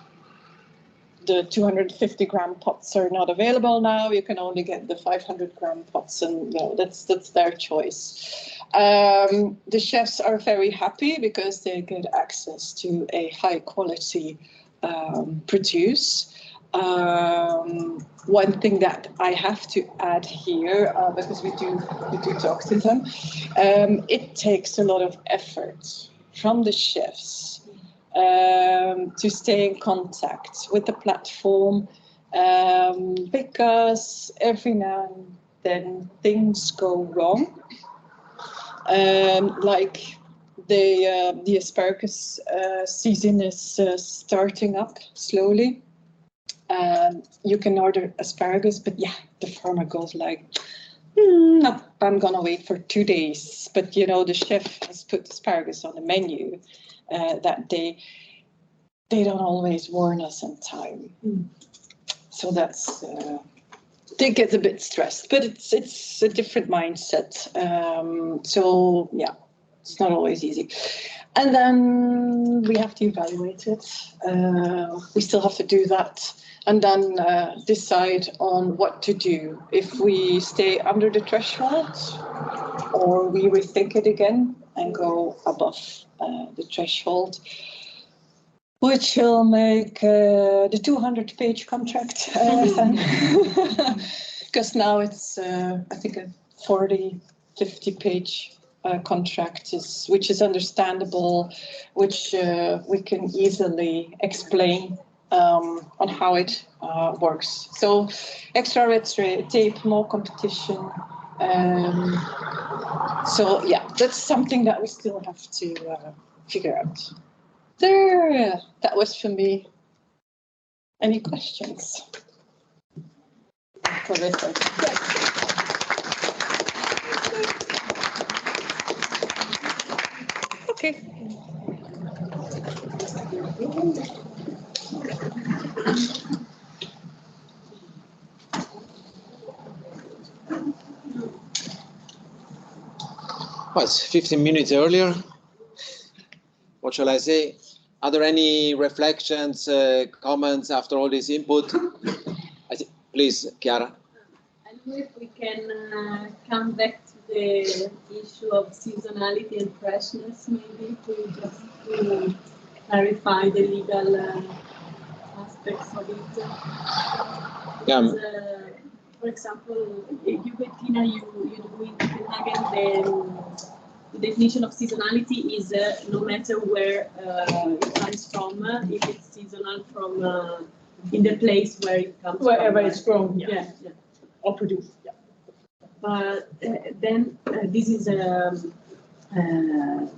the 250-gram pots are not available now. You can only get the 500-gram pots, and that's their choice. The chefs are very happy because they get access to a high-quality produce. One thing that I have to add here, because we do talk to them, it takes a lot of effort from the chefs to stay in contact with the platform, because every now and then things go wrong. Like the asparagus season is starting up slowly. You can order asparagus, but yeah, the farmer goes like, no, I'm gonna wait for 2 days. But the chef has put asparagus on the menu that day. They don't always warn us in time. So that's, they get a bit stressed, but it's a different mindset. So yeah, it's not always easy. And then we have to evaluate it. We still have to do that. And then decide on what to do. If we stay under the threshold or we rethink it again and go above the threshold, which will make the 200-page contract. Because now it's, I think, a 40, 50-page contract, which is understandable, which we can easily explain on how it works. So extra red tape, more competition. So yeah, that's something that we still have to figure out. There, that was for me. Any questions? Terrific. Okay. Well, it's 15 minutes earlier. What shall I say? Are there any reflections, comments after all this input? Please, Chiara. I don't know if we can come back to the issue of seasonality and freshness, maybe to clarify the legal aspects of it. Yeah. For example, you, Bettina, you do in Copenhagen, the definition of seasonality is no matter where it comes from, if it's seasonal from in the place where it comes wherever from. it's grown, Yeah. or produced. Yeah. But then this is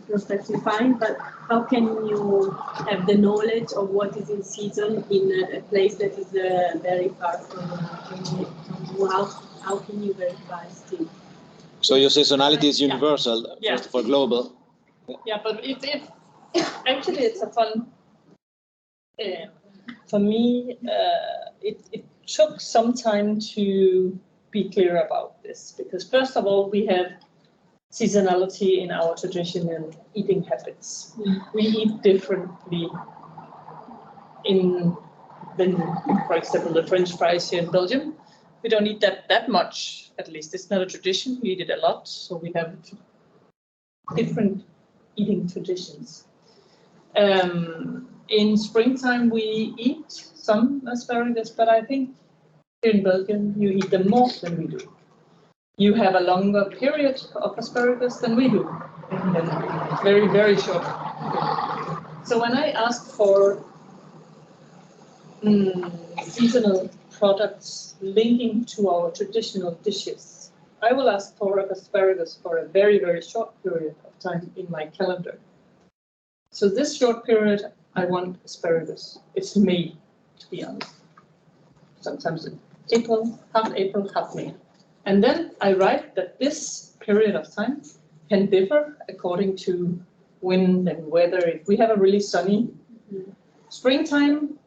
perfectly fine, but how can you have the knowledge of what is in season in a place that is very far from you? How can you verify still? So your seasonality is universal, first of all, global. Yeah, but if actually it's a fun, for me, it took some time to be clear about this, because first of all, we have seasonality in our traditional eating habits. We eat differently than, for example, the French fries here in Belgium. We don't eat that much, at least. It's not a tradition. We eat it a lot, so we have different eating traditions. In springtime, we eat some asparagus, but I think here in Belgium, you eat them more than we do. You have a longer period of asparagus than we do, and very, very short. So when I ask for seasonal products linking to our traditional dishes, I will ask for asparagus for a very, very short period of time in my calendar. So this short period, I want asparagus. It's May, to be honest. Sometimes April, half May. And then I write that this period of time can differ according to wind and weather. If we have a really sunny springtime,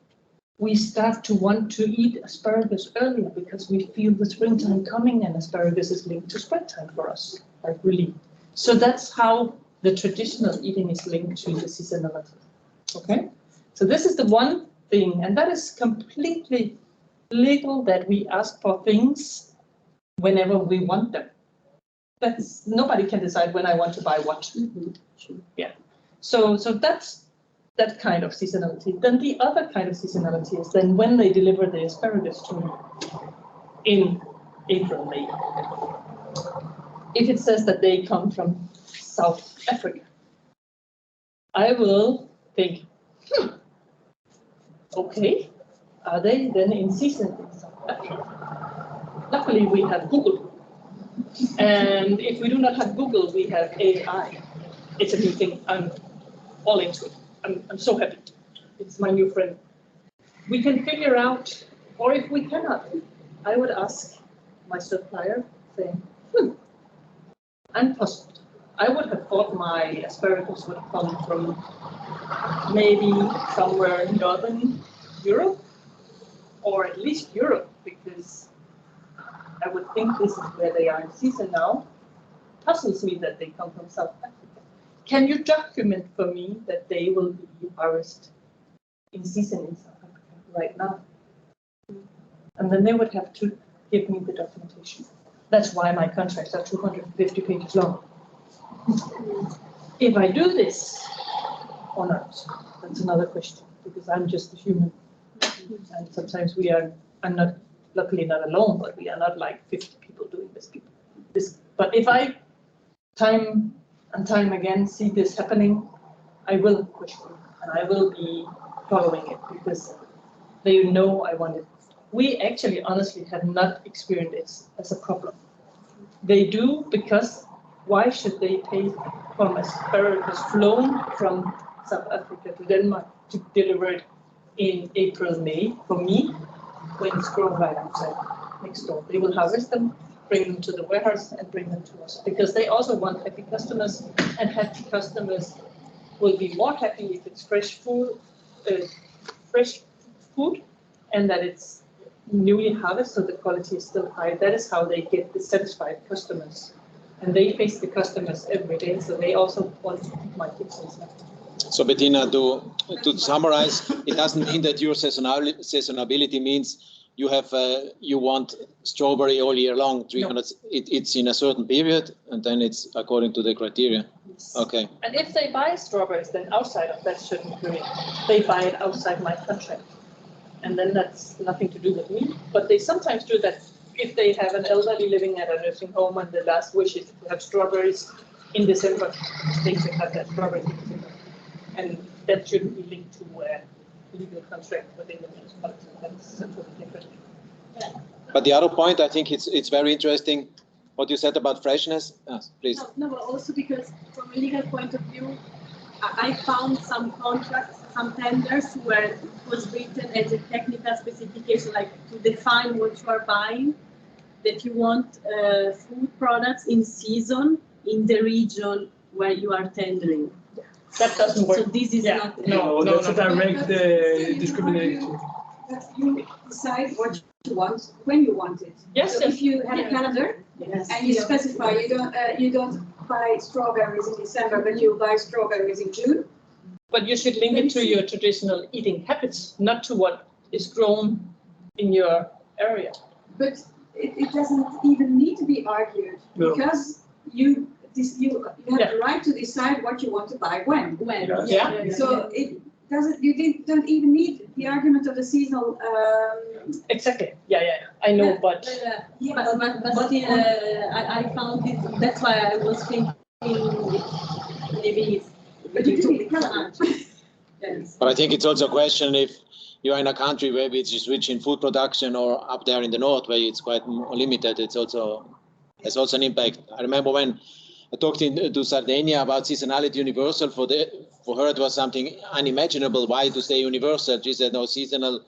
we start to want to eat asparagus earlier because we feel the springtime coming, and asparagus is linked to springtime for us, like really. So that's how the traditional eating is linked to the seasonality. Okay? So this is the one thing, and that is completely legal, that we ask for things whenever we want them. That's, nobody can decide when I want to buy what. Sure. Yeah. So that's that kind of seasonality. Then the other kind of seasonality is then when they deliver the asparagus to me in April, May. If it says that they come from South Africa, I will think, okay, are they then in season in South Africa? Luckily, we have Google. And if we do not have Google, we have AI. It's a new thing. I'm all into it. I'm so happy. It's my new friend. We can figure out, or if we cannot, I would ask my supplier, saying, I'm puzzled. I would have thought my asparagus would come from maybe somewhere in Northern Europe, or at least Europe, because I would think this is where they are in season now. Puzzles me that they come from South Africa. can you document for me that they will be harvested in season in South Africa right now? And then they would have to give me the documentation. That's why my contracts are 250 pages long. If I do this or not, that's another question, because I'm just a human. And sometimes I'm not, luckily not alone, but we are not like 50 people doing this. But if I time and time again see this happening, I will question and I will be following it, because they know I want it. We actually honestly have not experienced it as a problem. They do, because why should they pay for asparagus flown from South Africa to Denmark to deliver it in April, May for me when it's grown right outside next door? They will harvest them, bring them to the warehouse and bring them to us, because they also want happy customers, and happy customers will be more happy if it's fresh food, and that it's newly harvested, so the quality is still high. That is how they get the satisfied customers. And they face the customers every day, so they also want to keep my kids in stuff. So Bettina, to summarize, it doesn't mean that your seasonality means you want strawberry all year long. 300. No. It's in a certain period, and then it's according to the criteria. Yes. Okay. And if they buy strawberries, then outside of that certain period, they buy it outside my contract, and then that's nothing to do with me. But they sometimes do that if they have an elderly living at a nursing home, and the last wish is to have strawberries in December. They should have that strawberry in December, and that shouldn't be linked to legal contract within the municipality. That's totally different. Yeah. But the other point, I think it's very interesting what you said about freshness. Yes, please. No, but also because from a legal point of view, I found some contracts, some tenders where it was written as a technical specification, like to define what you are buying, that you want food products in season in the region where you are tendering. That doesn't work. So this is not. No, that's a direct discrimination. That you decide what you want when you want it. Yes. So if you have a calendar and you specify you don't buy strawberries in December, but you buy strawberries in June. But you should link it to your traditional eating habits, not to what is grown in your area. But it doesn't even need to be argued, because you have the right to decide what you want to buy when. Yeah. So it doesn't. You don't even need the argument of the seasonal. Exactly. Yeah. I know, but I found it. That's why I was thinking maybe. But you took the calendar. Yes. But I think it's also a question if you're in a country where it's just rich in food production, or up there in the north where it's quite limited. It's also an impact. I remember when I talked to Sardinia about seasonality universal. For her it was something unimaginable. Why to say universal? She said, no, seasonal.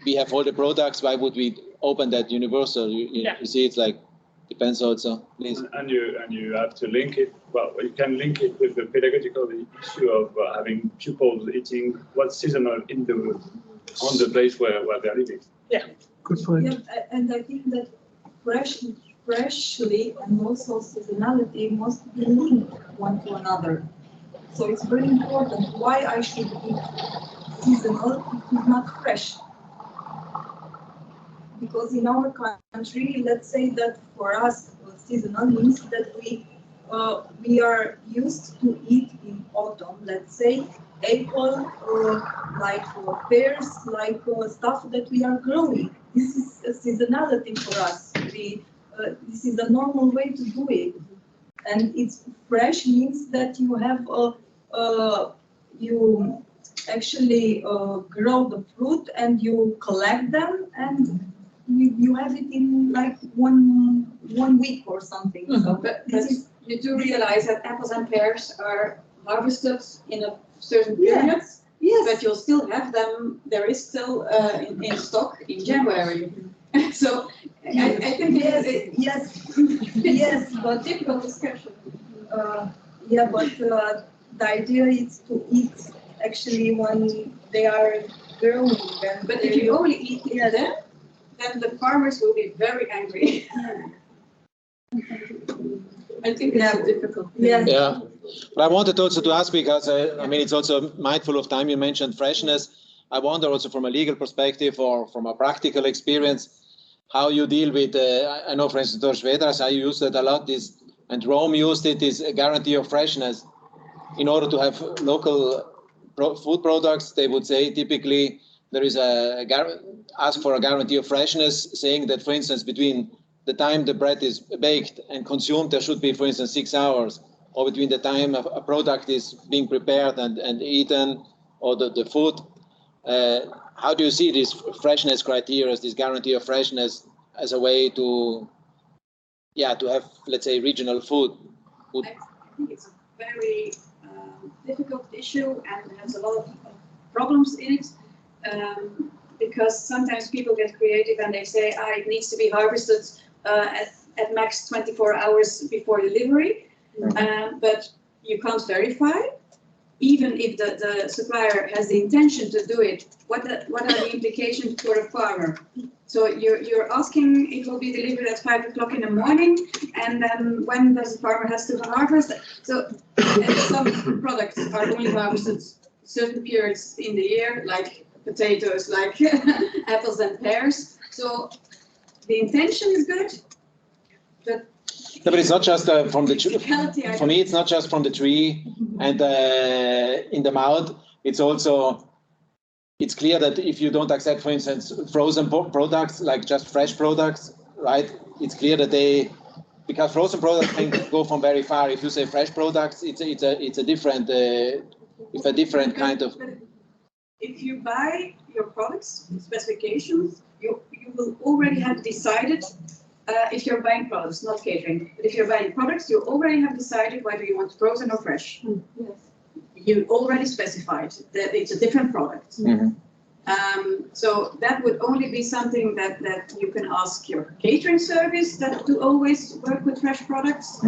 We have all the products. Why would we open that universal? You see, it's like depends also. Please. And you have to link it. Well, you can link it with the pedagogical issue of having pupils eating what's seasonal on the place where they're living. Yeah, good point. Yeah, and I think that freshly and also seasonality must be linked one to another. So it's very important why I should eat seasonal if it's not fresh. Because in our country, let's say that for us, seasonal means that we are used to eat in autumn, let's say, apple, like pears, like stuff that we are growing. This is a seasonality for us. This is a normal way to do it. And it's fresh means that you have you actually grow the fruit and you collect them and you have it in like one week or something. Mm-hmm. So, but you do realize that apples and pears are harvested in a certain period. Yes. But you'll still have them. There is still in stock in January. So I think yes, but difficult discussion. But the idea is to eat actually when they are growing. But if you only eat it then the farmers will be very angry. I think it's a difficult thing. Yeah, but I wanted also to ask because I mean it's also mindful of time. You mentioned freshness. I wonder also from a legal perspective or from a practical experience how you deal with. I know, for instance, Schweders, I use it a lot. And Rome used it is a guarantee of freshness. In order to have local food products, they would say typically there is ask for a guarantee of freshness, saying that, for instance, between the time the bread is baked and consumed, there should be, for instance, 6 hours, or between the time a product is being prepared and eaten, or the food. How do you see this freshness criteria, this guarantee of freshness, as a way to have, let's say, regional food? I think it's a very difficult issue and has a lot of problems in it, because sometimes people get creative and they say, it needs to be harvested at max 24 hours before delivery, but you can't verify. Even if the supplier has the intention to do it, what are the implications for a farmer? So you're asking it will be delivered at 5 o'clock in the morning, and then when does the farmer has to harvest? So some products are only harvested certain periods in the year, like potatoes, like apples and pears. So the intention is good, but no, but it's not just from the tree. For me, it's not just from the tree and in the mouth. It's also, it's clear that if you don't accept, for instance, frozen products, like just fresh products, right? It's clear that because frozen products can go from very far. If you say fresh products, it's a different, it's a different kind of. If you buy your products specifications, you will already have decided. If you're buying products, not catering, but if you're buying products, you already have decided whether you want frozen or fresh. Yes. You already specified that it's a different product. So that would only be something that you can ask your catering service to always work with fresh products.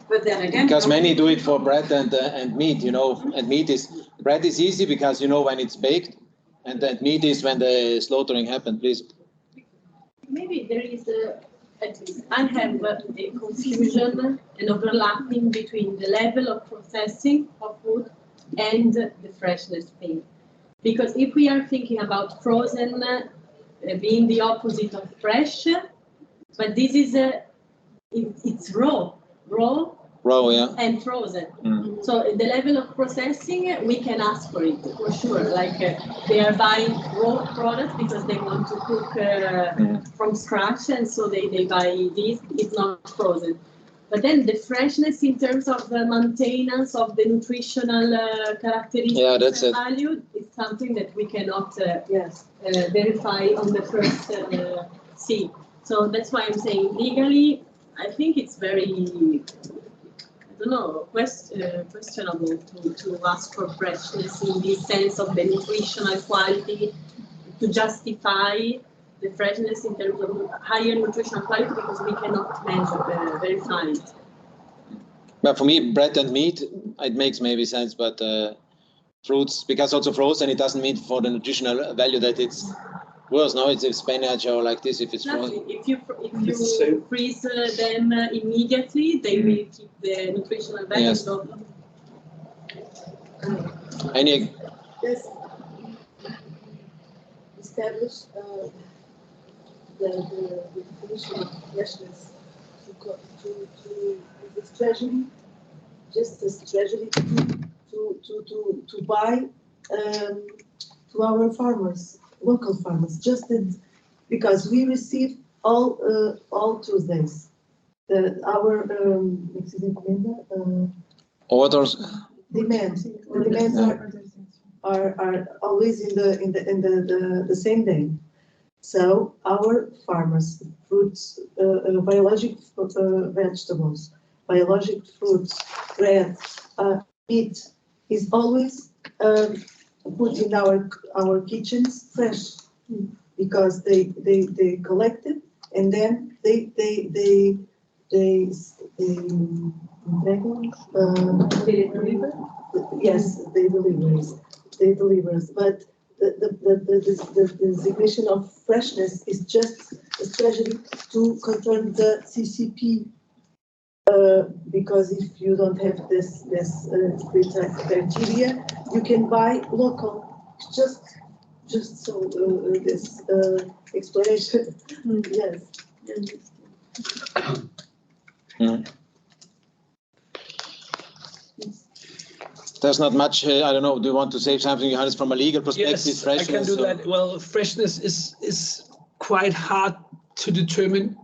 But then again, because many do it for bread and meat, and bread is easy because you know when it's baked, and that meat is when the slaughtering happened. Please. Maybe there is at least I have a confusion and overlapping between the level of processing of food and the freshness thing. Because if we are thinking about frozen being the opposite of fresh, but this is it's raw, yeah, and frozen. So the level of processing, we can ask for it for sure. Like they are buying raw products because they want to cook from scratch, and so they buy this. It's not frozen. But then the freshness in terms of the maintenance of the nutritional characteristics and value is something that we cannot verify on the first see. So that's why I'm saying legally, I think it's very, questionable to ask for freshness in the sense of the nutritional quality, to justify the freshness in terms of higher nutritional quality, because we cannot measure, verify it. But for me, bread and meat, it makes maybe sense, but fruits, because also frozen, it doesn't mean for the nutritional value that it's worse. No, it's spinach or like this if it's frozen. If you freeze them immediately, they will keep the nutritional value. Yes. So. Any? Yes. Establish the definition of freshness to this treasury, just as treasury to buy to our farmers, local farmers, just that, because we receive all Tuesdays our orders. Demands. The demands are always in the same day. So our farmers, fruits, biologic vegetables, biologic fruits, bread, meat is always put in our kitchens fresh, because they collect it and then they deliver. Yes, they deliver us. But the designation of freshness is just a strategy to control the CCP because if you don't have this criteria, you can buy local. Just so this explanation. Yes. There's not much, I don't know, do you want to say something, Johannes, from a legal perspective? Yes, freshness, I can do that. Well, freshness is quite hard to determine,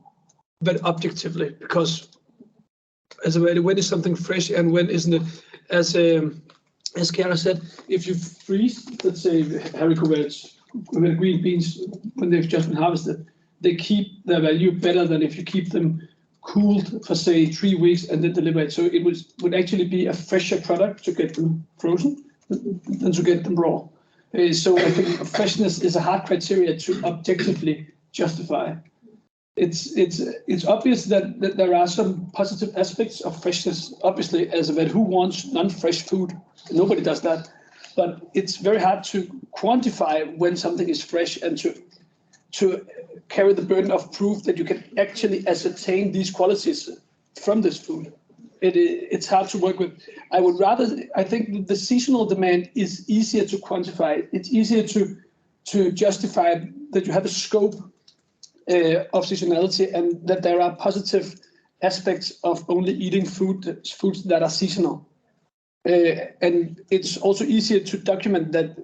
but objectively, because as well, when is something fresh and when isn't it? As Chiara said, if you freeze, let's say haricot veg, green beans, when they've just been harvested, they keep their value better than if you keep them cooled for say 3 weeks and then deliver it. So it would actually be a fresher product to get them frozen than to get them raw. So I think freshness is a hard criteria to objectively justify. It's obvious that there are some positive aspects of freshness. Obviously, as a vet, who wants non-fresh food? Nobody does that. But it's very hard to quantify when something is fresh and to carry the burden of proof that you can actually ascertain these qualities from this food. It's hard to work with. I think the seasonal demand is easier to quantify. It's easier to justify that you have a scope of seasonality and that there are positive aspects of only eating foods that are seasonal. And it's also easier to document that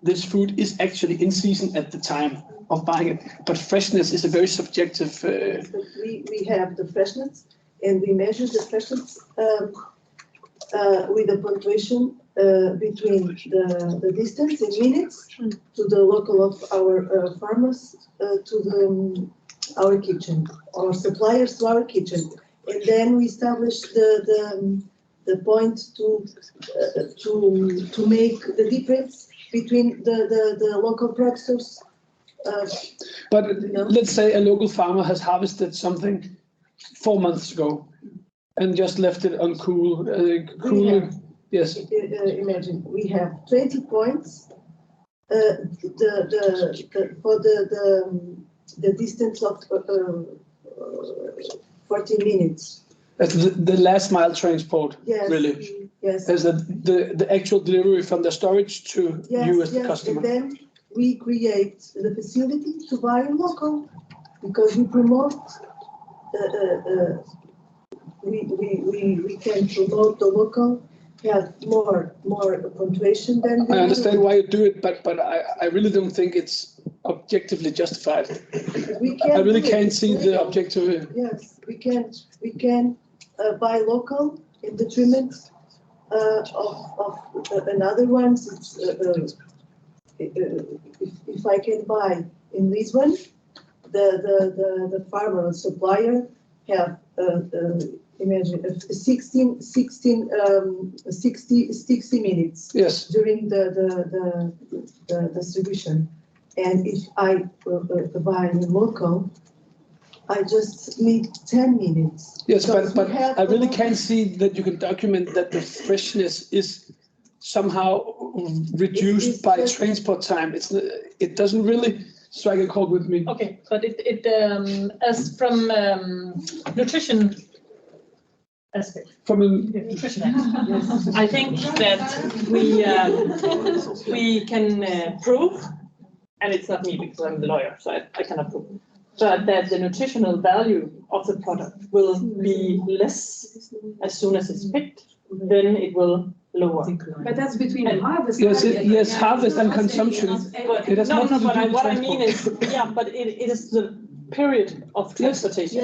this food is actually in season at the time of buying it. But freshness is a very subjective. We have the freshness, and we measure the freshness with the punctuation between the distance in minutes to the local of our farmers to our kitchen, our suppliers to our kitchen, and then we establish the point to make the difference between the local producers. But let's say a local farmer has harvested something 4 months ago and just left it on cool. Yes. Imagine we have 20 points. For the distance of 14 minutes. That's the last mile transport. Yes. Really. Yes. There's the actual delivery from the storage to you as the customer. And then we create the facility to buy local because we promote. We can promote the local. Have more punctuation than. I understand why you do it, but I really don't think it's objectively justified. I really can't see the objective. Yes, we can buy local in detriment of another ones. It's, if I can buy in Lisbon, the farmer or supplier have. Imagine 60 minutes during the distribution. And if I buy in local, I just need 10 minutes. Yes, but I really can't see that you can document that the freshness is somehow reduced by transport time. It doesn't really strike a chord with me. Okay, but it as from nutrition aspect. From a nutrition aspect, yes. I think that we can prove, and it's not me because I'm the lawyer, so I cannot prove, but that the nutritional value of the product will be less as soon as it's picked, then it will lower. But that's between the harvest. Yes, harvest and consumption. But what I mean is, but it is the period of transportation.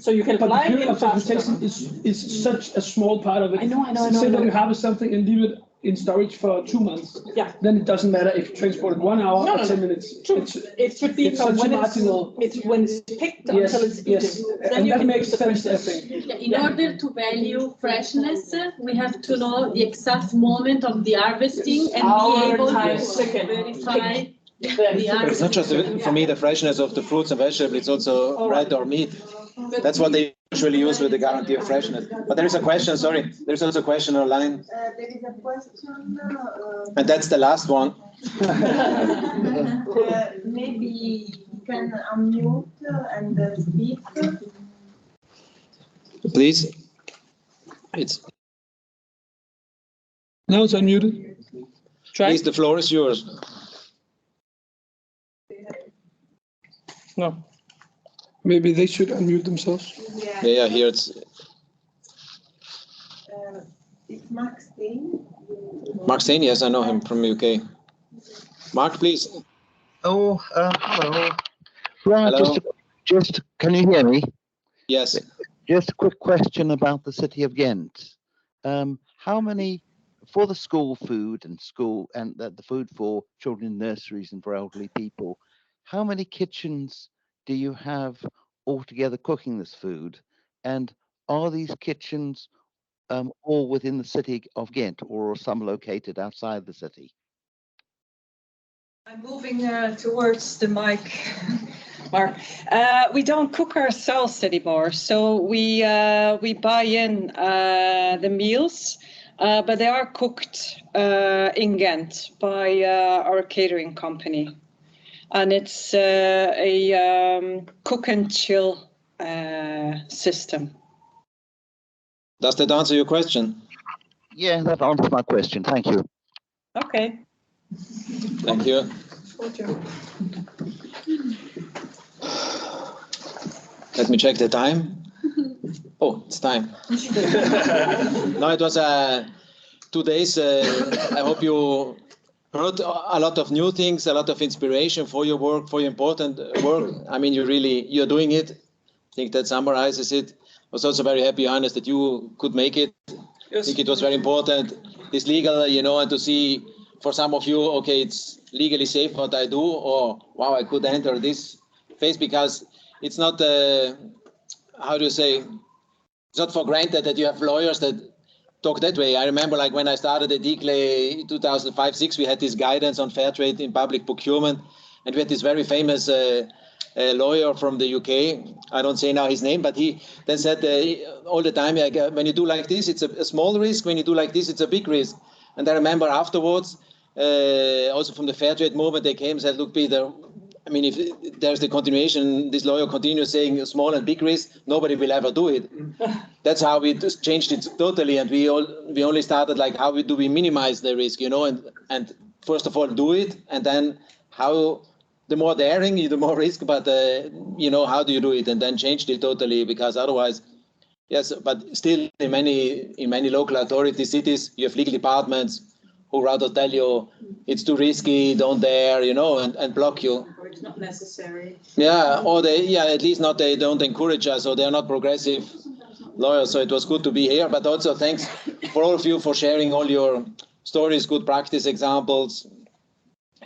So you can but fly the period in of transportation is such a small part of it. I know. Say that you harvest something and leave it in storage for 2 months. Yeah. Then it doesn't matter if you transport it 1 hour or 10 minutes. True. It should be from when it's picked until it's eaten. Yes. And that makes sense, I think. In order to value freshness, we have to know the exact moment of the harvesting and be able to verify. It's not just for me the freshness of the fruits and vegetables, it's also bread or meat. That's what they usually use with the guarantee of freshness. But there is a question, sorry, there's also a question online. There is a question. And that's the last one. Maybe you can unmute and speak. Please. It's Now it's unmuted. Please, the floor is yours. No. Maybe they should unmute themselves. Yeah, here it's Mark Steen. Mark Steen. Yes, I know him from UK. Mark, please. Oh, hello. Right, Hello. just can you hear me? Yes. Just a quick question about the city of Ghent. How many for the school food and the food for children in nurseries and for elderly people? How many kitchens do you have altogether cooking this food? And are these kitchens all within the city of Ghent, or are some located outside the city? I'm moving towards the mic, Mark. We don't cook ourselves anymore, so we buy in the meals, but they are cooked in Ghent by our catering company, and it's a cook and chill system. Does that answer your question? Yeah, that answers my question. Thank you. Okay. Thank you. Let me check the time. Oh, it's time. No, it was 2 days. I hope you heard a lot of new things, a lot of inspiration for your work, for your important work. I mean, you're doing it. I think that summarizes it. I was also very happy, Johannes, that you could make it. Yes. I think it was very important. This legal, and to see for some of you, okay, it's legally safe what I do, or wow, I could enter this phase, because it's not, how do you say, it's not for granted that you have lawyers that talk that way. I remember like when I started at ICLEI in 2005-06, we had this guidance on fair trade in public procurement, and we had this very famous lawyer from the UK. I don't say now his name, but he then said all the time, when you do like this, it's a small risk. When you do like this, it's a big risk. And I remember afterwards, also from the fair trade movement, they came and said, look, Peter, I mean, if there's the continuation, this lawyer continues saying small and big risk, nobody will ever do it. That's how we just changed it totally. And we only started like, how do we minimize the risk, and first of all, do it. And then how, the more daring, the more risk, but, how do you do it? And then changed it totally, because otherwise, yes, but still in many local authority cities, you have legal departments who rather tell you it's too risky, don't dare, and block you. Or it's not necessary. Yeah, or at least not, they don't encourage us, or they're not progressive lawyers. So it was good to be here, but also thanks for all of you for sharing all your stories, good practice examples,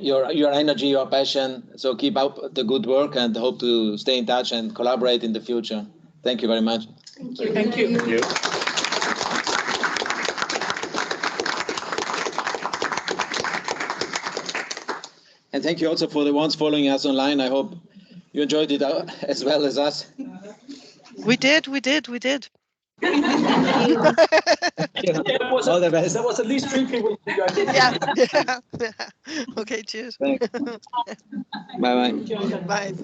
your energy, your passion. So keep up the good work, and hope to stay in touch and collaborate in the future. Thank you very much. Thank you. Thank you. Thank you. And thank you also for the ones following us online. I hope you enjoyed it as well as us. We did. Yeah, All the best. There was at least 3 people. Yeah. Okay, cheers. Thanks. Bye-bye. Bye.